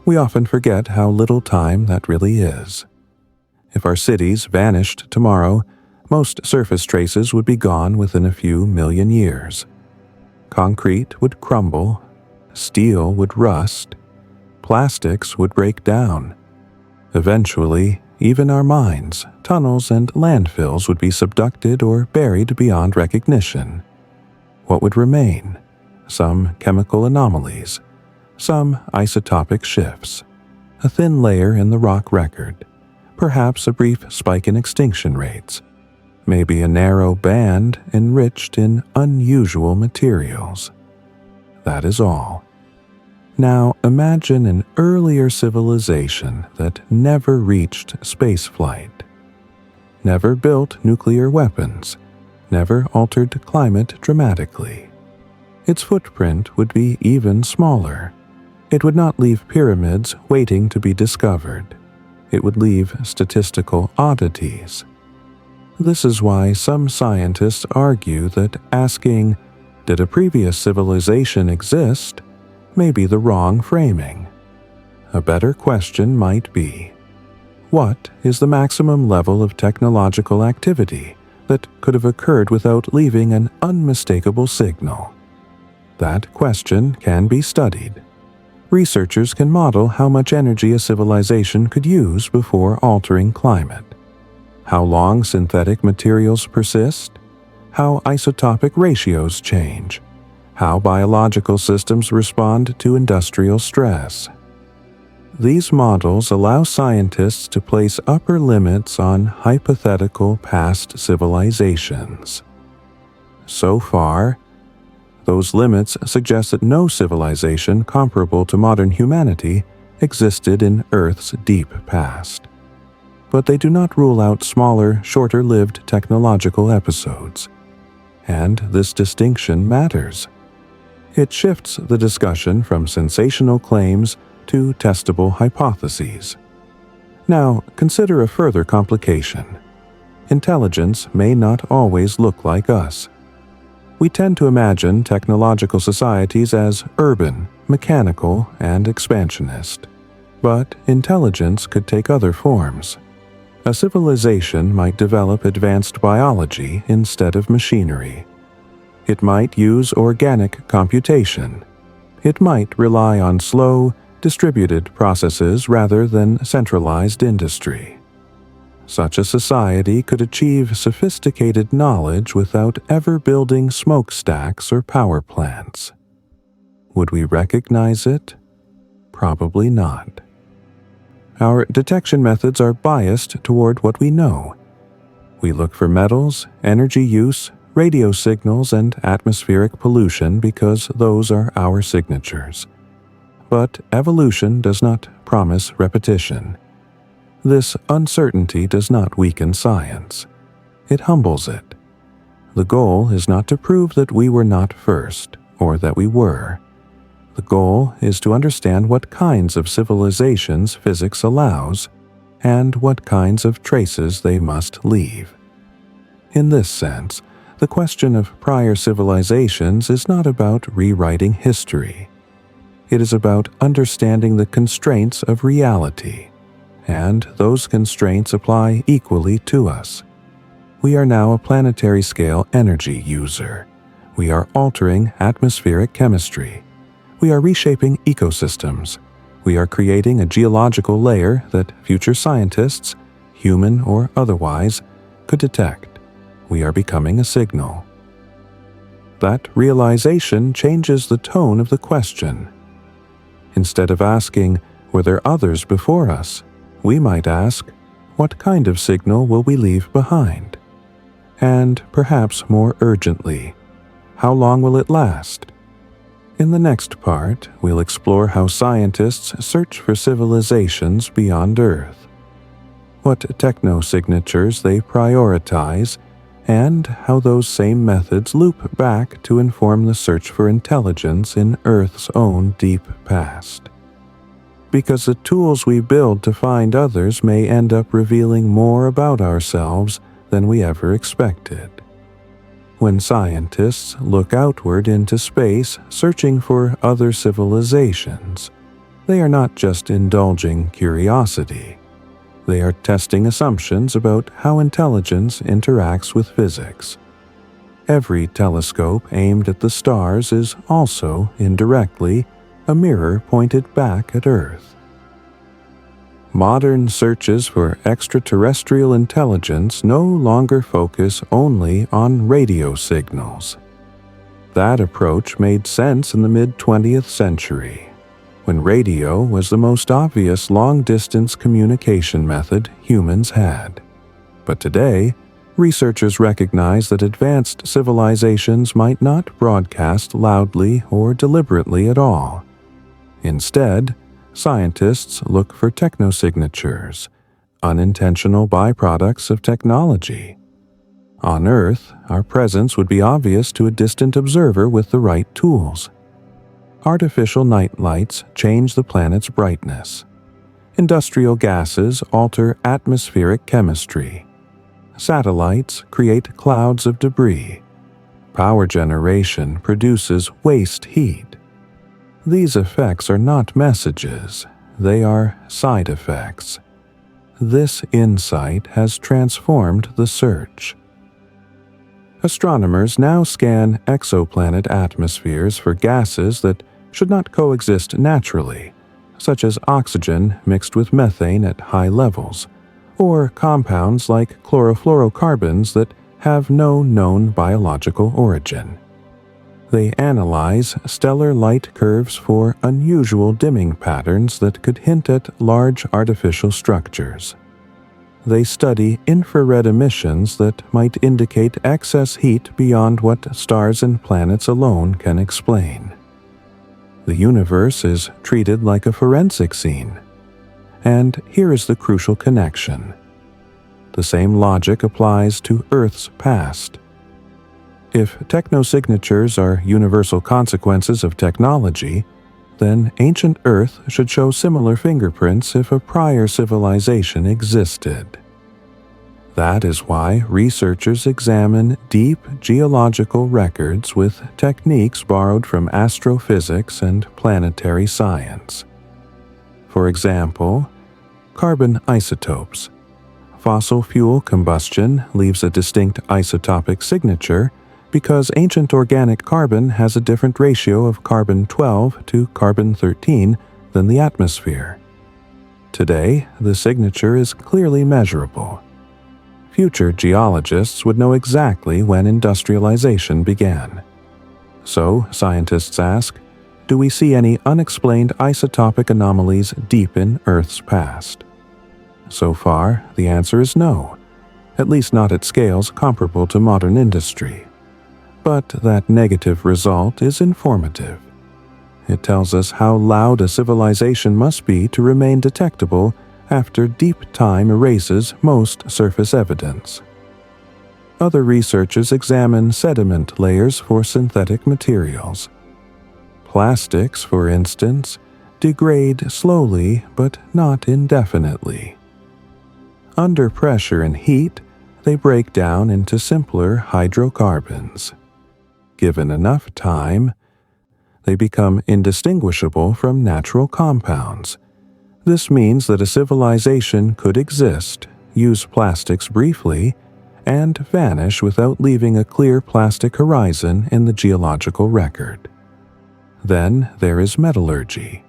We often forget how little time that really is. If our cities vanished tomorrow, most surface traces would be gone within a few million years. Concrete would crumble, steel would rust, plastics would break down. Eventually, even our minds, tunnels, and landfills would be subducted or buried beyond recognition. What would remain? Some chemical anomalies, some isotopic shifts, a thin layer in the rock record, perhaps a brief spike in extinction rates, maybe a narrow band enriched in unusual materials. That is all. Now imagine an earlier civilization that never reached spaceflight, never built nuclear weapons, never altered climate dramatically. Its footprint would be even smaller. It would not leave pyramids waiting to be discovered. It would leave statistical oddities. This is why some scientists argue that asking, "Did a previous civilization exist?" may be the wrong framing. A better question might be, what is the maximum level of technological activity that could have occurred without leaving an unmistakable signal? That question can be studied. Researchers can model how much energy a civilization could use before altering climate, how long synthetic materials persist, how isotopic ratios change, how biological systems respond to industrial stress. These models allow scientists to place upper limits on hypothetical past civilizations. So far, those limits suggest that no civilization comparable to modern humanity existed in Earth's deep past. But they do not rule out smaller, shorter-lived technological episodes. And this distinction matters. It shifts the discussion from sensational claims to testable hypotheses. Now, consider a further complication. Intelligence may not always look like us. We tend to imagine technological societies as urban, mechanical, and expansionist. But intelligence could take other forms. A civilization might develop advanced biology instead of machinery. It might use organic computation. It might rely on slow, distributed processes rather than centralized industry. Such a society could achieve sophisticated knowledge without ever building smokestacks or power plants. Would we recognize it? Probably not. Our detection methods are biased toward what we know. We look for metals, energy use, radio signals, and atmospheric pollution because those are our signatures. But evolution does not promise repetition. This uncertainty does not weaken science. It humbles it. The goal is not to prove that we were not first, or that we were. The goal is to understand what kinds of civilizations physics allows, and what kinds of traces they must leave. In this sense, the question of prior civilizations is not about rewriting history. It is about understanding the constraints of reality, and those constraints apply equally to us. We are now a planetary-scale energy user. We are altering atmospheric chemistry. We are reshaping ecosystems. We are creating a geological layer that future scientists, human or otherwise, could detect. We are becoming a signal. That realization changes the tone of the question. Instead of asking, were there others before us, we might ask, what kind of signal will we leave behind? And perhaps more urgently, how long will it last? In the next part, we'll explore how scientists search for civilizations beyond Earth, what techno-signatures they prioritize, and how those same methods loop back to inform the search for intelligence in Earth's own deep past. Because the tools we build to find others may end up revealing more about ourselves than we ever expected. When scientists look outward into space searching for other civilizations, they are not just indulging curiosity. They are testing assumptions about how intelligence interacts with physics. Every telescope aimed at the stars is also, indirectly, a mirror pointed back at Earth. Modern searches for extraterrestrial intelligence no longer focus only on radio signals. That approach made sense in the mid-20th century, when radio was the most obvious long-distance communication method humans had. But today, researchers recognize that advanced civilizations might not broadcast loudly or deliberately at all. Instead, scientists look for technosignatures, unintentional byproducts of technology. On Earth, our presence would be obvious to a distant observer with the right tools. Artificial night lights change the planet's brightness. Industrial gases alter atmospheric chemistry. Satellites create clouds of debris. Power generation produces waste heat. These effects are not messages, they are side effects. This insight has transformed the search. Astronomers now scan exoplanet atmospheres for gases that should not coexist naturally, such as oxygen mixed with methane at high levels, or compounds like chlorofluorocarbons that have no known biological origin. They analyze stellar light curves for unusual dimming patterns that could hint at large artificial structures. They study infrared emissions that might indicate excess heat beyond what stars and planets alone can explain. The universe is treated like a forensic scene. And here is the crucial connection. The same logic applies to Earth's past. If technosignatures are universal consequences of technology, then ancient Earth should show similar fingerprints if a prior civilization existed. That is why researchers examine deep geological records with techniques borrowed from astrophysics and planetary science. For example, carbon isotopes. Fossil fuel combustion leaves a distinct isotopic signature because ancient organic carbon has a different ratio of carbon-12 to carbon-13 than the atmosphere. Today, the signature is clearly measurable. Future geologists would know exactly when industrialization began. So, scientists ask, do we see any unexplained isotopic anomalies deep in Earth's past? So far, the answer is no, at least not at scales comparable to modern industry. But that negative result is informative. It tells us how loud a civilization must be to remain detectable after deep time erases most surface evidence. Other researchers examine sediment layers for synthetic materials. Plastics, for instance, degrade slowly but not indefinitely. Under pressure and heat, they break down into simpler hydrocarbons. Given enough time, they become indistinguishable from natural compounds. This means that a civilization could exist, use plastics briefly, and vanish without leaving a clear plastic horizon in the geological record. Then there is metallurgy.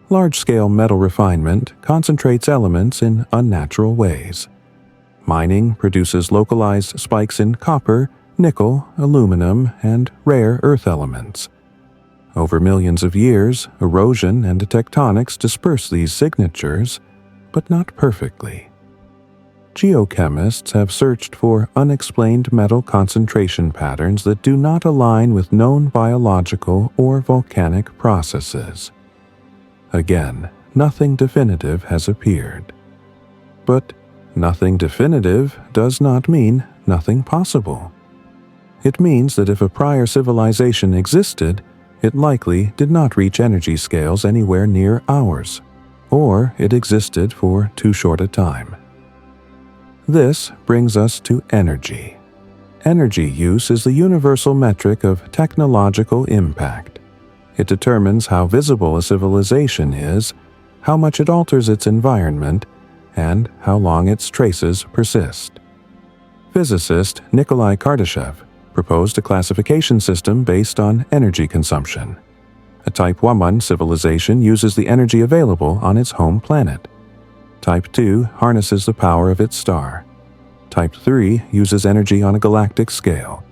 Large-scale metal refinement concentrates elements in unnatural ways. Mining produces localized spikes in copper, nickel, aluminum, and rare earth elements. Over millions of years, erosion and tectonics disperse these signatures, but not perfectly. Geochemists have searched for unexplained metal concentration patterns that do not align with known biological or volcanic processes. Again, nothing definitive has appeared. But nothing definitive does not mean nothing possible. It means that if a prior civilization existed, it likely did not reach energy scales anywhere near ours, or it existed for too short a time. This brings us to energy. Energy use is the universal metric of technological impact. It determines how visible a civilization is, how much it alters its environment, and how long its traces persist. Physicist Nikolai Kardashev proposed a classification system based on energy consumption. A Type 1 civilization uses the energy available on its home planet. Type 2 harnesses the power of its star. Type 3 uses energy on a galactic scale.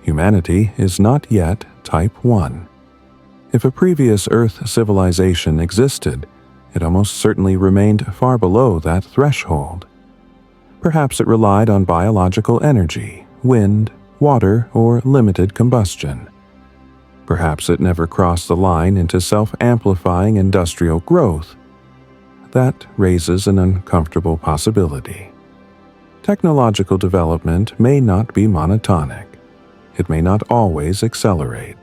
Humanity is not yet Type 1. If a previous Earth civilization existed, it almost certainly remained far below that threshold. Perhaps it relied on biological energy, wind, water, or limited combustion. Perhaps it never crossed the line into self-amplifying industrial growth. That raises an uncomfortable possibility. Technological development may not be monotonic. It may not always accelerate.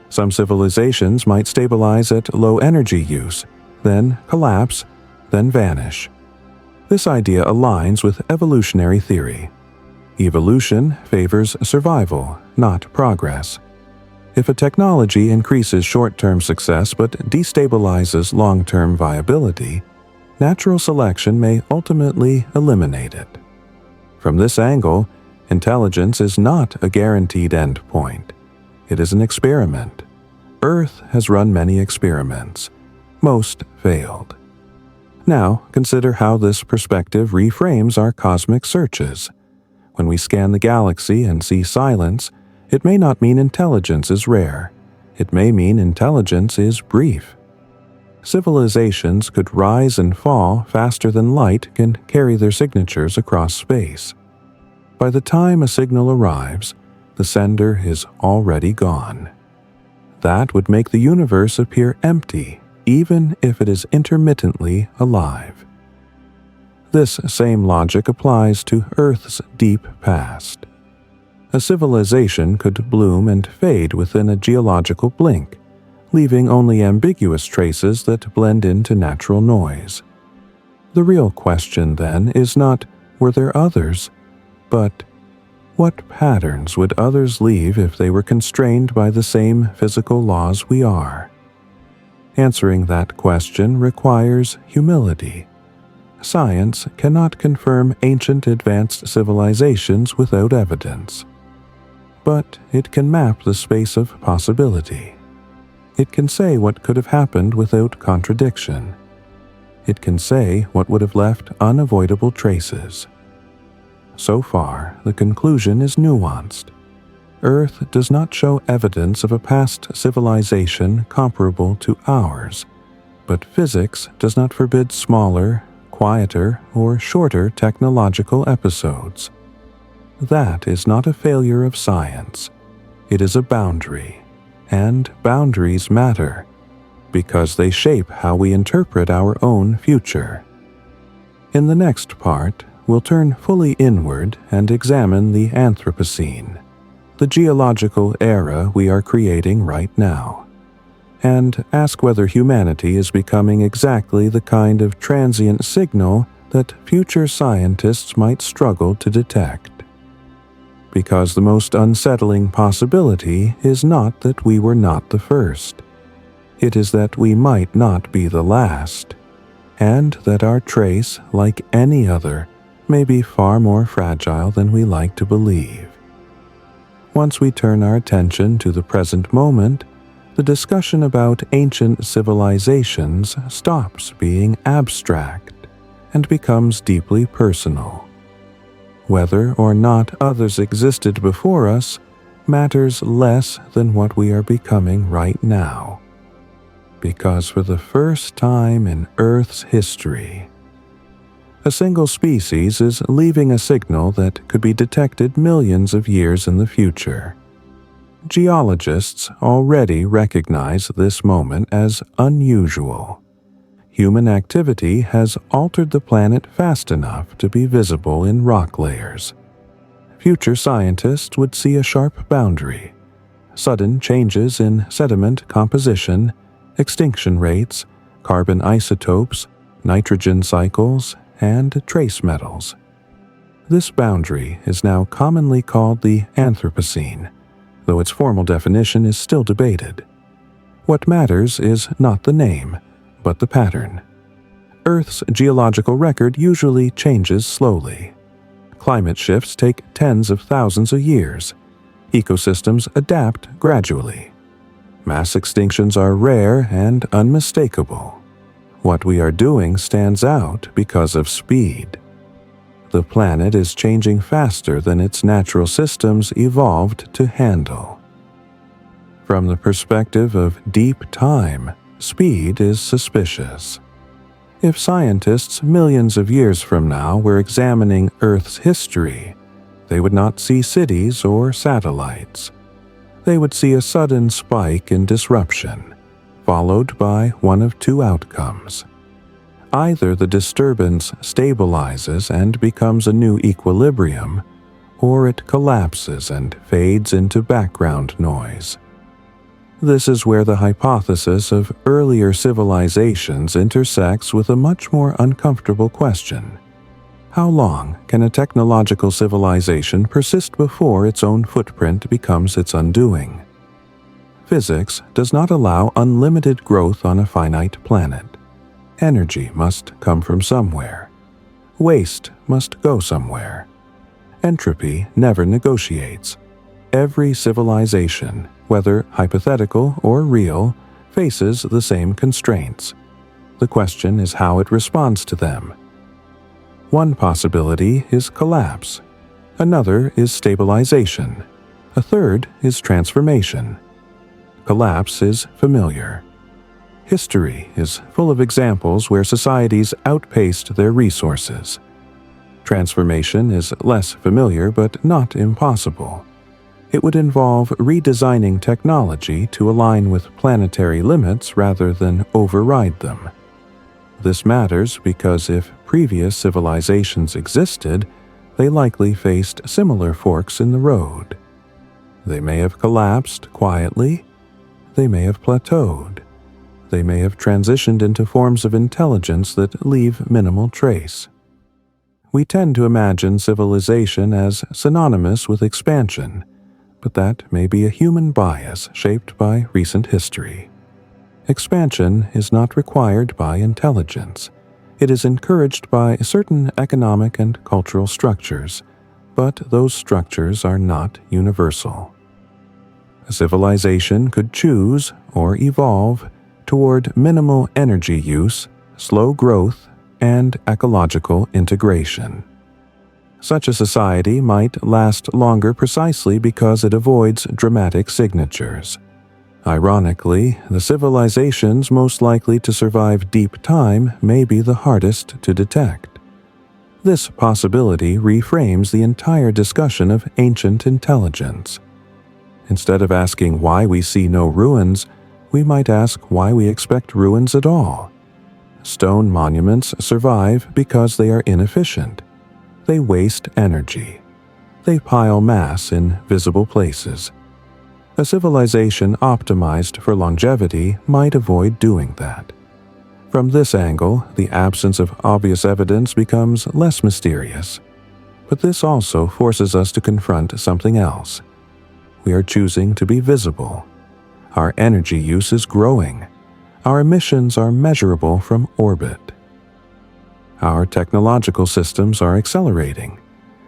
Some civilizations might stabilize at low energy use, then collapse, then vanish. This idea aligns with evolutionary theory. Evolution favors survival, not progress. If a technology increases short-term success but destabilizes long-term viability, natural selection may ultimately eliminate it. From this angle, intelligence is not a guaranteed endpoint. It is an experiment. Earth has run many experiments. Most failed. Now, consider how this perspective reframes our cosmic searches. When we scan the galaxy and see silence, it may not mean intelligence is rare. It may mean intelligence is brief. Civilizations could rise and fall faster than light can carry their signatures across space. By the time a signal arrives, the sender is already gone. That would make the universe appear empty, even if it is intermittently alive. This same logic applies to Earth's deep past. A civilization could bloom and fade within a geological blink, leaving only ambiguous traces that blend into natural noise. The real question, then, is not, were there others, but what patterns would others leave if they were constrained by the same physical laws we are? Answering that question requires humility. Science cannot confirm ancient advanced civilizations without evidence. But it can map the space of possibility. It can say what could have happened without contradiction. It can say what would have left unavoidable traces. So far, the conclusion is nuanced. Earth does not show evidence of a past civilization comparable to ours, but physics does not forbid smaller, quieter, or shorter technological episodes. That is not a failure of science. It is a boundary, and boundaries matter, because they shape how we interpret our own future. In the next part, we'll turn fully inward and examine the Anthropocene, the geological era we are creating right now, and ask whether humanity is becoming exactly the kind of transient signal that future scientists might struggle to detect. Because the most unsettling possibility is not that we were not the first. It is that we might not be the last, and that our trace, like any other, may be far more fragile than we like to believe. Once we turn our attention to the present moment, the discussion about ancient civilizations stops being abstract and becomes deeply personal. Whether or not others existed before us matters less than what we are becoming right now. Because for the first time in Earth's history, a single species is leaving a signal that could be detected millions of years in the future. Geologists already recognize this moment as unusual. Human activity has altered the planet fast enough to be visible in rock layers. Future scientists would see a sharp boundary, sudden changes in sediment composition, extinction rates, carbon isotopes, nitrogen cycles, and trace metals. This boundary is now commonly called the Anthropocene, though its formal definition is still debated. What matters is not the name, but the pattern. Earth's geological record usually changes slowly. Climate shifts take tens of thousands of years. Ecosystems adapt gradually. Mass extinctions are rare and unmistakable. What we are doing stands out because of speed. The planet is changing faster than its natural systems evolved to handle. From the perspective of deep time, speed is suspicious. If scientists millions of years from now were examining Earth's history, they would not see cities or satellites. They would see a sudden spike in disruption, followed by one of two outcomes. Either the disturbance stabilizes and becomes a new equilibrium, or it collapses and fades into background noise. This is where the hypothesis of earlier civilizations intersects with a much more uncomfortable question. How long can a technological civilization persist before its own footprint becomes its undoing? Physics does not allow unlimited growth on a finite planet. Energy must come from somewhere. Waste must go somewhere. Entropy never negotiates. Every civilization, whether hypothetical or real, faces the same constraints. The question is how it responds to them. One possibility is collapse. Another is stabilization. A third is transformation. Collapse is familiar. History is full of examples where societies outpaced their resources. Transformation is less familiar but not impossible. It would involve redesigning technology to align with planetary limits rather than override them. This matters because if previous civilizations existed, they likely faced similar forks in the road. They may have collapsed quietly. They may have plateaued. They may have transitioned into forms of intelligence that leave minimal trace. We tend to imagine civilization as synonymous with expansion, but that may be a human bias shaped by recent history. Expansion is not required by intelligence. It is encouraged by certain economic and cultural structures, but those structures are not universal. A civilization could choose or evolve toward minimal energy use, slow growth, and ecological integration. Such a society might last longer precisely because it avoids dramatic signatures. Ironically, the civilizations most likely to survive deep time may be the hardest to detect. This possibility reframes the entire discussion of ancient intelligence. Instead of asking why we see no ruins, we might ask why we expect ruins at all. Stone monuments survive because they are inefficient. They waste energy. They pile mass in visible places. A civilization optimized for longevity might avoid doing that. From this angle, the absence of obvious evidence becomes less mysterious. But this also forces us to confront something else. We are choosing to be visible. Our energy use is growing. Our emissions are measurable from orbit. Our technological systems are accelerating.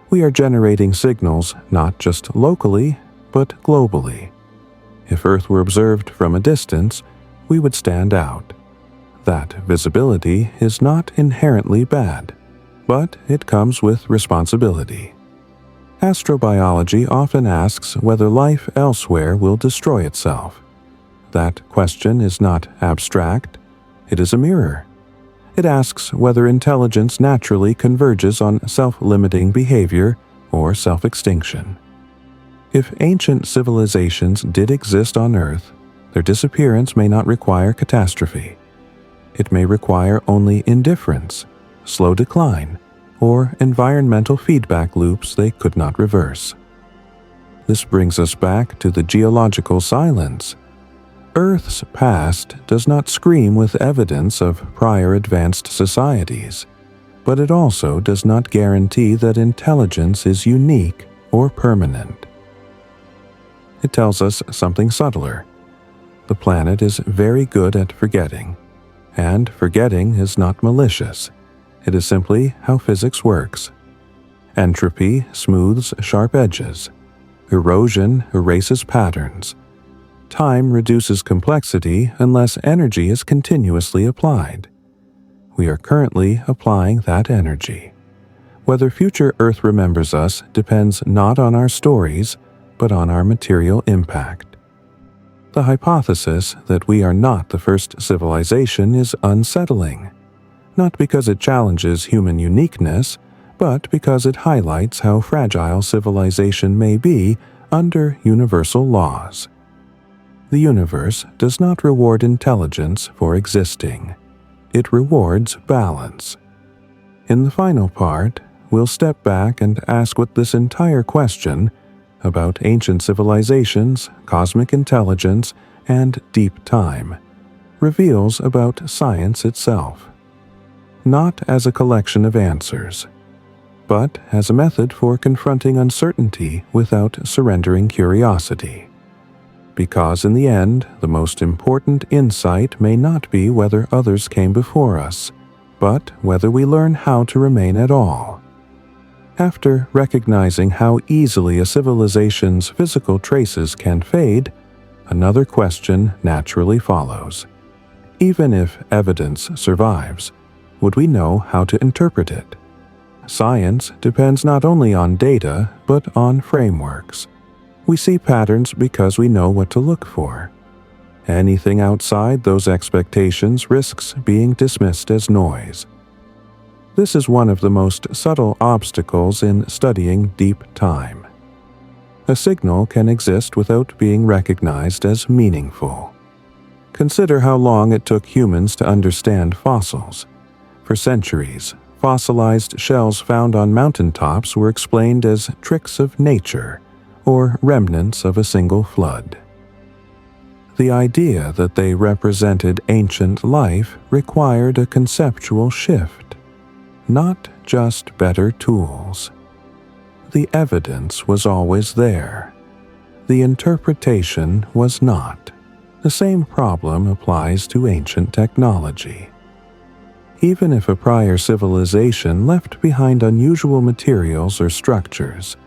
We are generating signals not just locally, but globally. If Earth were observed from a distance, we would stand out. That visibility is not inherently bad, but it comes with responsibility. Astrobiology often asks whether life elsewhere will destroy itself. That question is not abstract, it is a mirror. It asks whether intelligence naturally converges on self-limiting behavior or self-extinction. If ancient civilizations did exist on Earth, their disappearance may not require catastrophe. It may require only indifference, slow decline, or environmental feedback loops they could not reverse. This brings us back to the geological silence. Earth's past does not scream with evidence of prior advanced societies, but it also does not guarantee that intelligence is unique or permanent. It tells us something subtler. The planet is very good at forgetting, and forgetting is not malicious. It is simply how physics works. Entropy smooths sharp edges. Erosion erases patterns. Time reduces complexity unless energy is continuously applied. We are currently applying that energy. Whether future Earth remembers us depends not on our stories, but on our material impact. The hypothesis that we are not the first civilization is unsettling, not because it challenges human uniqueness, but because it highlights how fragile civilization may be under universal laws. The universe does not reward intelligence for existing. It rewards balance. In the final part, we'll step back and ask what this entire question about ancient civilizations, cosmic intelligence, and deep time reveals about science itself. Not as a collection of answers, but as a method for confronting uncertainty without surrendering curiosity. Because in the end, the most important insight may not be whether others came before us, but whether we learn how to remain at all. After recognizing how easily a civilization's physical traces can fade, another question naturally follows. Even if evidence survives, would we know how to interpret it? Science depends not only on data, but on frameworks. We see patterns because we know what to look for. Anything outside those expectations risks being dismissed as noise. This is one of the most subtle obstacles in studying deep time. A signal can exist without being recognized as meaningful. Consider how long it took humans to understand fossils. For centuries, fossilized shells found on mountaintops were explained as tricks of nature or remnants of a single flood. The idea that they represented ancient life required a conceptual shift, not just better tools. The evidence was always there. The interpretation was not. The same problem applies to ancient technology. Even if a prior civilization left behind unusual materials or structures,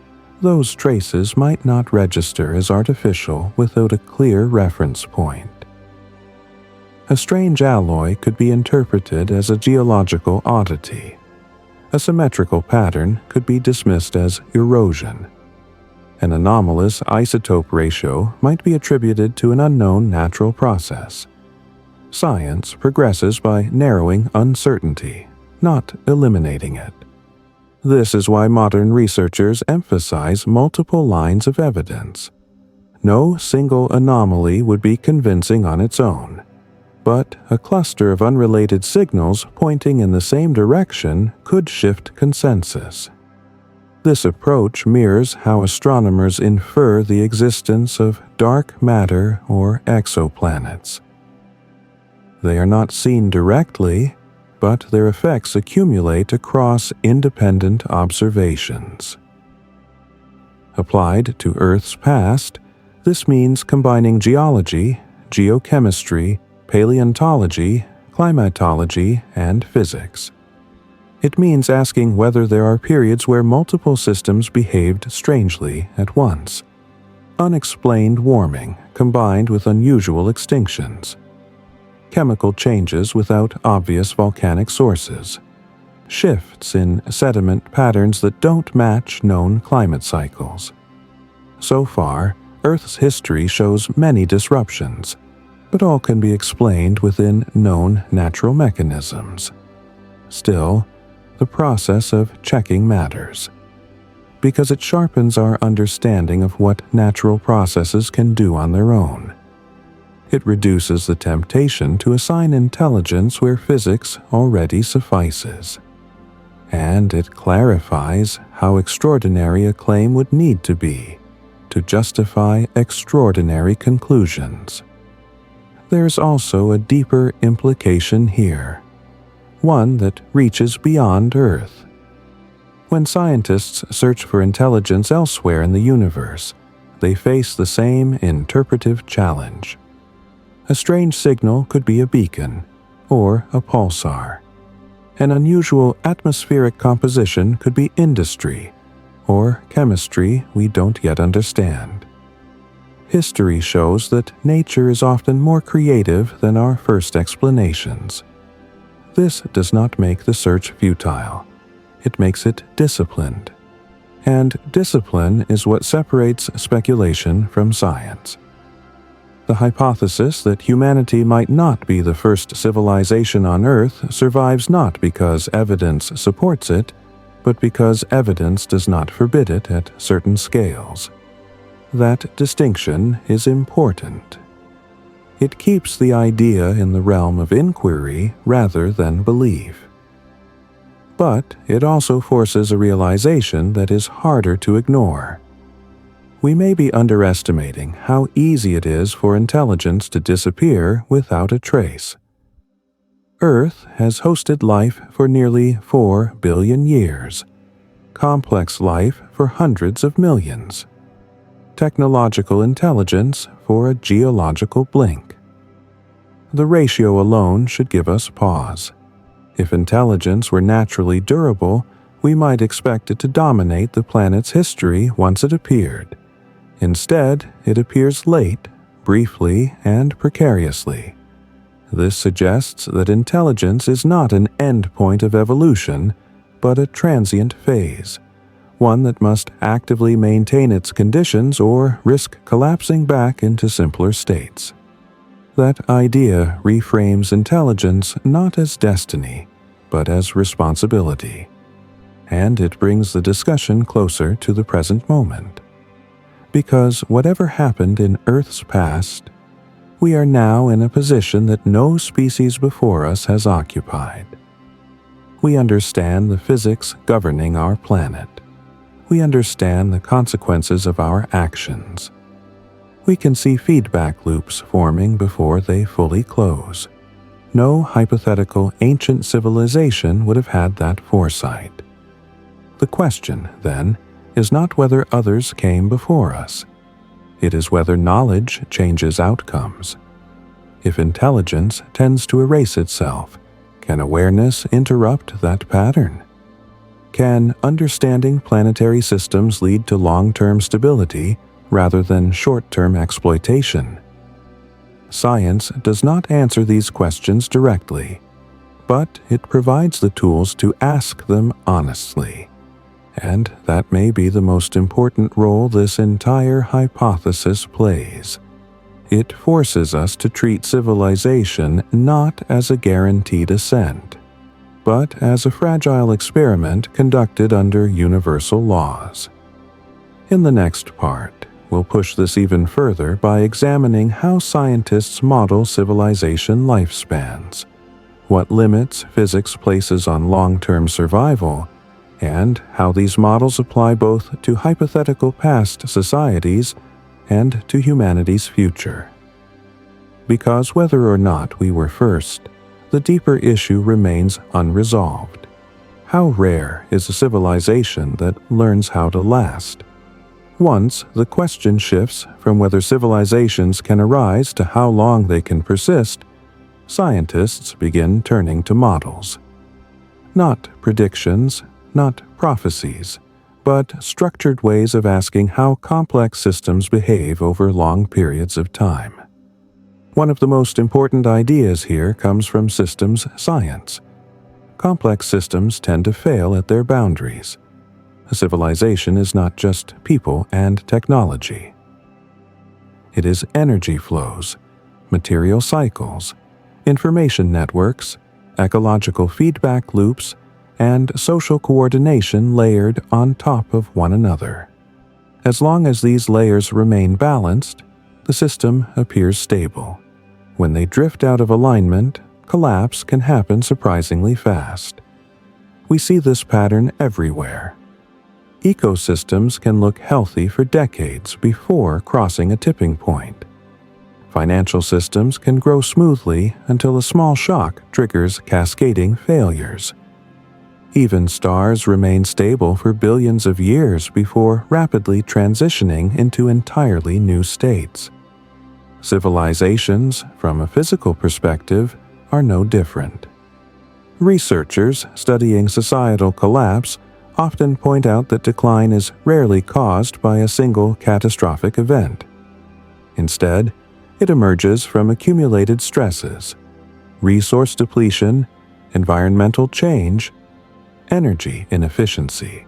those traces might not register as artificial without a clear reference point. A strange alloy could be interpreted as a geological oddity. A symmetrical pattern could be dismissed as erosion. An anomalous isotope ratio might be attributed to an unknown natural process. Science progresses by narrowing uncertainty, not eliminating it. This is why modern researchers emphasize multiple lines of evidence. No single anomaly would be convincing on its own, but a cluster of unrelated signals pointing in the same direction could shift consensus. This approach mirrors how astronomers infer the existence of dark matter or exoplanets. They are not seen directly, but their effects accumulate across independent observations. Applied to Earth's past, this means combining geology, geochemistry, paleontology, climatology, and physics. It means asking whether there are periods where multiple systems behaved strangely at once. Unexplained warming combined with unusual extinctions. Chemical changes without obvious volcanic sources. Shifts in sediment patterns that don't match known climate cycles. So far, Earth's history shows many disruptions, but all can be explained within known natural mechanisms. Still, the process of checking matters, because it sharpens our understanding of what natural processes can do on their own. It reduces the temptation to assign intelligence where physics already suffices. And it clarifies how extraordinary a claim would need to be to justify extraordinary conclusions. There's also a deeper implication here, one that reaches beyond Earth. When scientists search for intelligence elsewhere in the universe, they face the same interpretive challenge. A strange signal could be a beacon or a pulsar. An unusual atmospheric composition could be industry or chemistry we don't yet understand. History shows that nature is often more creative than our first explanations. This does not make the search futile. It makes it disciplined. And discipline is what separates speculation from science. The hypothesis that humanity might not be the first civilization on Earth survives not because evidence supports it, but because evidence does not forbid it at certain scales. That distinction is important. It keeps the idea in the realm of inquiry rather than belief. But it also forces a realization that is harder to ignore. We may be underestimating how easy it is for intelligence to disappear without a trace. Earth has hosted life for nearly 4 billion years, complex life for hundreds of millions, technological intelligence for a geological blink. The ratio alone should give us pause. If intelligence were naturally durable, we might expect it to dominate the planet's history once it appeared. Instead, it appears late, briefly, and precariously. This suggests that intelligence is not an endpoint of evolution, but a transient phase, one that must actively maintain its conditions or risk collapsing back into simpler states. That idea reframes intelligence not as destiny, but as responsibility, and it brings the discussion closer to the present moment. Because whatever happened in Earth's past, we are now in a position that no species before us has occupied. We understand the physics governing our planet. We understand the consequences of our actions. We can see feedback loops forming before they fully close. No hypothetical ancient civilization would have had that foresight. The question, then, is not whether others came before us. It is whether knowledge changes outcomes. If intelligence tends to erase itself, can awareness interrupt that pattern? Can understanding planetary systems lead to long-term stability rather than short-term exploitation? Science does not answer these questions directly, but it provides the tools to ask them honestly. And that may be the most important role this entire hypothesis plays. It forces us to treat civilization not as a guaranteed ascent, but as a fragile experiment conducted under universal laws. In the next part, we'll push this even further by examining how scientists model civilization lifespans, what limits physics places on long-term survival, and how these models apply both to hypothetical past societies and to humanity's future. Because whether or not we were first, the deeper issue remains unresolved. How rare is a civilization that learns how to last? Once the question shifts from whether civilizations can arise to how long they can persist, scientists begin turning to models. Not predictions, not prophecies, but structured ways of asking how complex systems behave over long periods of time. One of the most important ideas here comes from systems science. Complex systems tend to fail at their boundaries. A civilization is not just people and technology. It is energy flows, material cycles, information networks, ecological feedback loops, and social coordination layered on top of one another. As long as these layers remain balanced, the system appears stable. When they drift out of alignment, collapse can happen surprisingly fast. We see this pattern everywhere. Ecosystems can look healthy for decades before crossing a tipping point. Financial systems can grow smoothly until a small shock triggers cascading failures. Even stars remain stable for billions of years before rapidly transitioning into entirely new states. Civilizations, from a physical perspective, are no different. Researchers studying societal collapse often point out that decline is rarely caused by a single catastrophic event. Instead, it emerges from accumulated stresses, resource depletion, environmental change, energy inefficiency,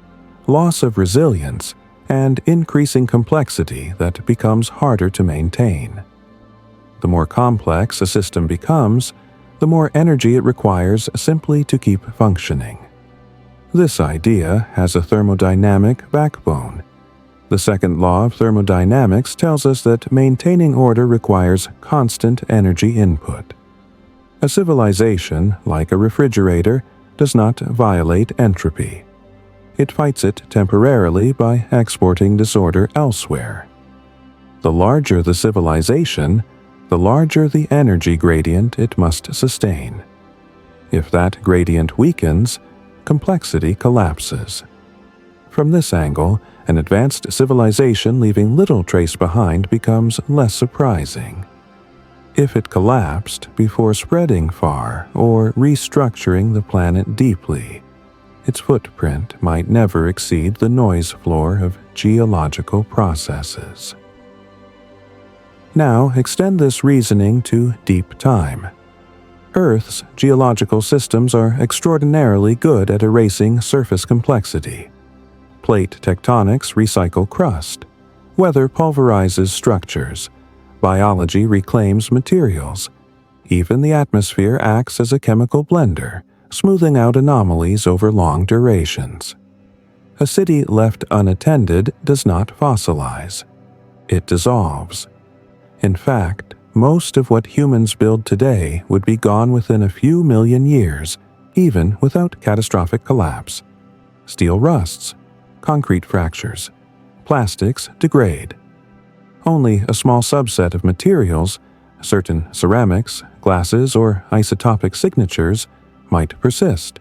loss of resilience, and increasing complexity that becomes harder to maintain. The more complex a system becomes, the more energy it requires simply to keep functioning. This idea has a thermodynamic backbone. The second law of thermodynamics tells us that maintaining order requires constant energy input. A civilization, like a refrigerator, does not violate entropy. It fights it temporarily by exporting disorder elsewhere. The larger the civilization, the larger the energy gradient it must sustain. If that gradient weakens, complexity collapses. From this angle, an advanced civilization leaving little trace behind becomes less surprising. If it collapsed before spreading far or restructuring the planet deeply, its footprint might never exceed the noise floor of geological processes. Now extend this reasoning to deep time. Earth's geological systems are extraordinarily good at erasing surface complexity. Plate tectonics recycle crust. Weather pulverizes structures. Biology reclaims materials. Even the atmosphere acts as a chemical blender, smoothing out anomalies over long durations. A city left unattended does not fossilize. It dissolves. In fact, most of what humans build today would be gone within a few million years, even without catastrophic collapse. Steel rusts, concrete fractures, plastics degrade. Only a small subset of materials, certain ceramics, glasses, or isotopic signatures, might persist,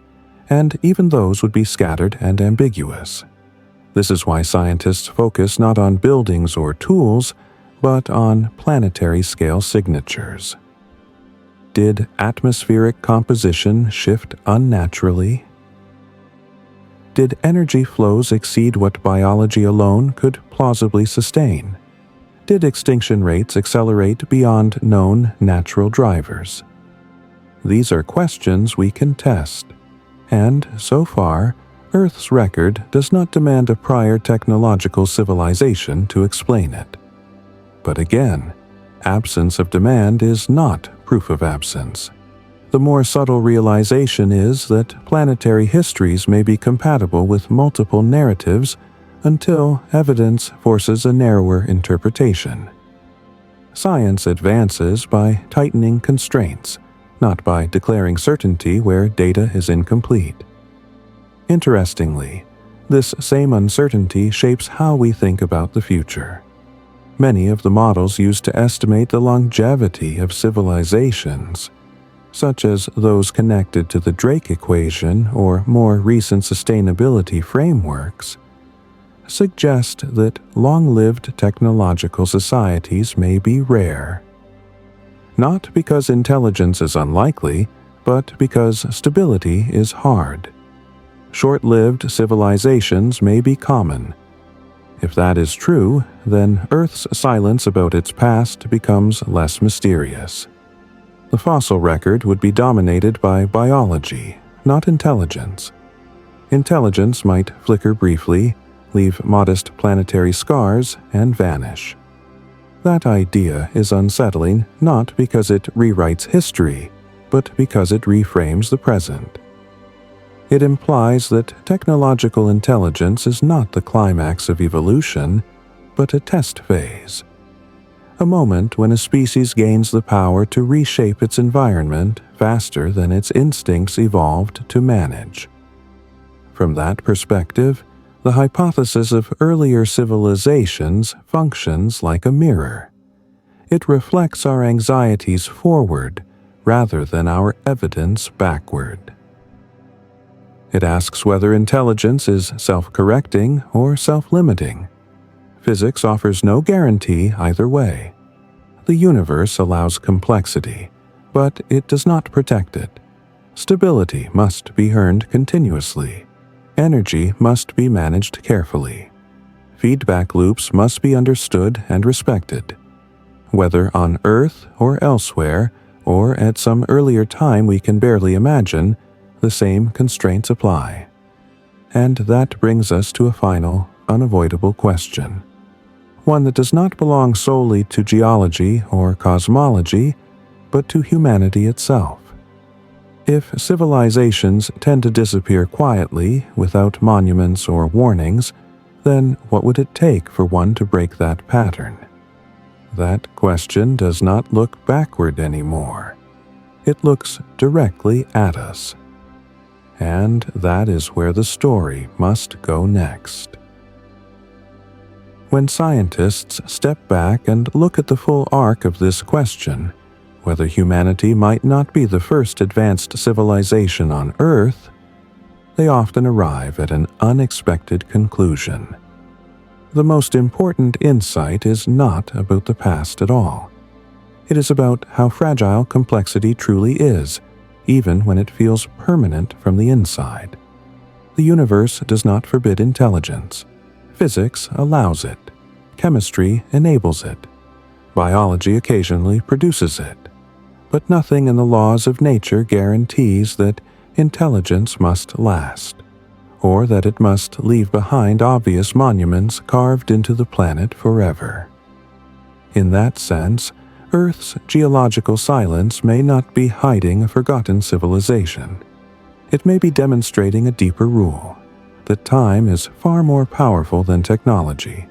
and even those would be scattered and ambiguous. This is why scientists focus not on buildings or tools, but on planetary-scale signatures. Did atmospheric composition shift unnaturally? Did energy flows exceed what biology alone could plausibly sustain? Did extinction rates accelerate beyond known natural drivers? these are questions we can test, and so far, Earth's record does not demand a prior technological civilization to explain it. But again, absence of demand is not proof of absence. The more subtle realization is that planetary histories may be compatible with multiple narratives until evidence forces a narrower interpretation. Science advances by tightening constraints, not by declaring certainty where data is incomplete. Interestingly, this same uncertainty shapes how we think about the future. Many of the models used to estimate the longevity of civilizations, such as those connected to the Drake equation or more recent sustainability frameworks, suggest that long-lived technological societies may be rare. Not because intelligence is unlikely, but because stability is hard. Short-lived civilizations may be common. If that is true, then Earth's silence about its past becomes less mysterious. The fossil record would be dominated by biology, not intelligence. Intelligence might flicker briefly, leave modest planetary scars, and vanish. That idea is unsettling not because it rewrites history, but because it reframes the present. It implies that technological intelligence is not the climax of evolution, but a test phase. A moment when a species gains the power to reshape its environment faster than its instincts evolved to manage. From that perspective, the hypothesis of earlier civilizations functions like a mirror. It reflects our anxieties forward rather than our evidence backward. It asks whether intelligence is self-correcting or self-limiting. Physics offers no guarantee either way. The universe allows complexity, but it does not protect it. Stability must be earned continuously. Energy must be managed carefully. Feedback loops must be understood and respected. Whether on Earth or elsewhere, or at some earlier time we can barely imagine, the same constraints apply. And that brings us to a final, unavoidable question. One that does not belong solely to geology or cosmology, but to humanity itself. If civilizations tend to disappear quietly, without monuments or warnings, then what would it take for one to break that pattern? That question does not look backward anymore. It looks directly at us. And that is where the story must go next. When scientists step back and look at the full arc of this question, whether humanity might not be the first advanced civilization on Earth, they often arrive at an unexpected conclusion. The most important insight is not about the past at all. It is about how fragile complexity truly is, even when it feels permanent from the inside. The universe does not forbid intelligence. Physics allows it. Chemistry enables it. Biology occasionally produces it. But nothing in the laws of nature guarantees that intelligence must last, or that it must leave behind obvious monuments carved into the planet forever. In that sense, Earth's geological silence may not be hiding a forgotten civilization. It may be demonstrating a deeper rule, that time is far more powerful than technology.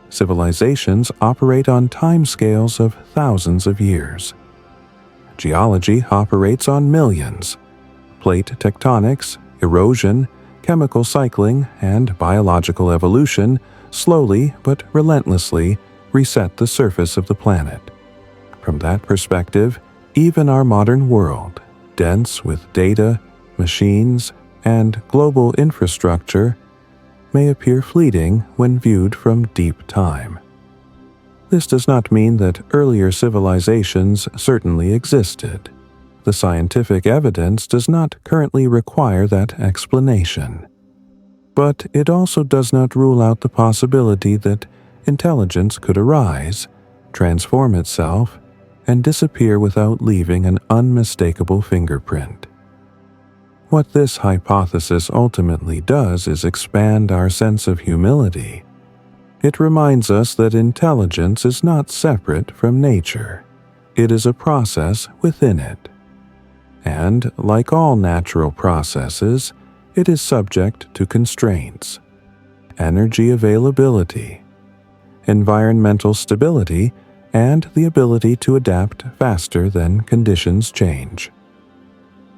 Civilizations operate on timescales of thousands of years. Geology operates on millions. Plate tectonics, erosion, chemical cycling, and biological evolution slowly but relentlessly reset the surface of the planet. From that perspective, even our modern world, dense with data, machines, and global infrastructure, may appear fleeting when viewed from deep time. This does not mean that earlier civilizations certainly existed. The scientific evidence does not currently require that explanation. But it also does not rule out the possibility that intelligence could arise, transform itself, and disappear without leaving an unmistakable fingerprint. What this hypothesis ultimately does is expand our sense of humility. It reminds us that intelligence is not separate from nature. It is a process within it. And, like all natural processes, it is subject to constraints: energy availability, environmental stability, and the ability to adapt faster than conditions change.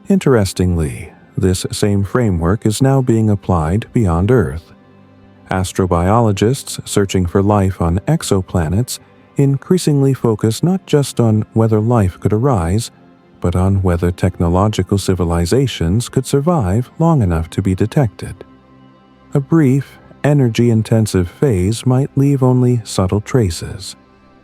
Interestingly, this same framework is now being applied beyond Earth. Astrobiologists searching for life on exoplanets increasingly focus not just on whether life could arise, but on whether technological civilizations could survive long enough to be detected. A brief, energy-intensive phase might leave only subtle traces: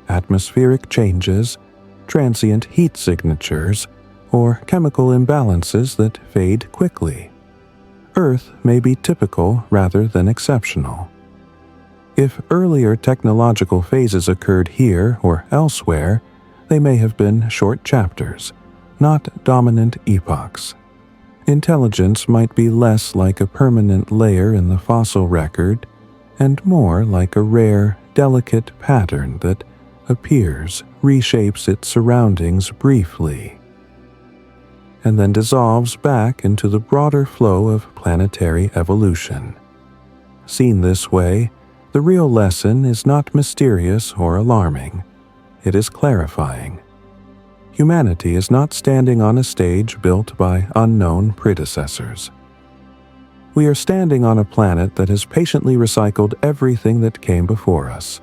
atmospheric changes, transient heat signatures, or chemical imbalances that fade quickly. Earth may be typical rather than exceptional. If earlier technological phases occurred here or elsewhere, they may have been short chapters, not dominant epochs. Intelligence might be less like a permanent layer in the fossil record and more like a rare, delicate pattern that appears, reshapes its surroundings briefly, and then dissolves back into the broader flow of planetary evolution. Seen this way, the real lesson is not mysterious or alarming. It is clarifying. Humanity is not standing on a stage built by unknown predecessors. We are standing on a planet that has patiently recycled everything that came before us: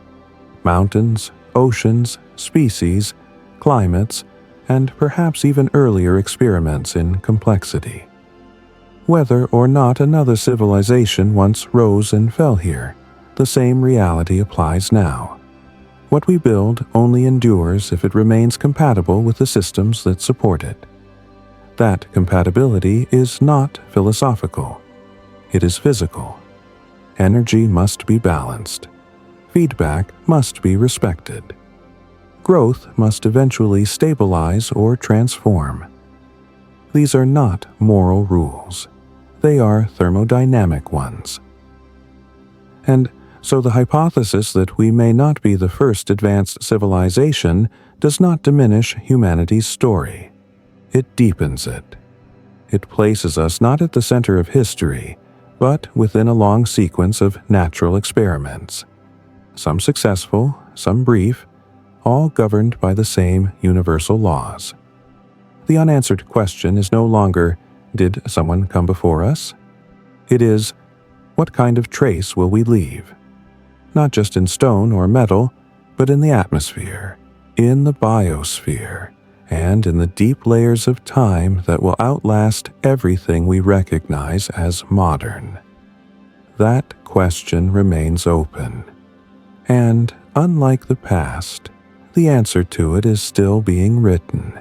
mountains, oceans, species, climates, and perhaps even earlier experiments in complexity. Whether or not another civilization once rose and fell here, the same reality applies now. What we build only endures if it remains compatible with the systems that support it. That compatibility is not philosophical. It is physical. Energy must be balanced. Feedback must be respected. Growth must eventually stabilize or transform. These are not moral rules. They are thermodynamic ones. And so the hypothesis that we may not be the first advanced civilization does not diminish humanity's story. It deepens it. It places us not at the center of history, but within a long sequence of natural experiments. Some successful, some brief, all governed by the same universal laws. The unanswered question is no longer, did someone come before us? It is, what kind of trace will we leave? Not just in stone or metal, but in the atmosphere, in the biosphere, and in the deep layers of time that will outlast everything we recognize as modern. That question remains open. And, unlike the past, the answer to it is still being written.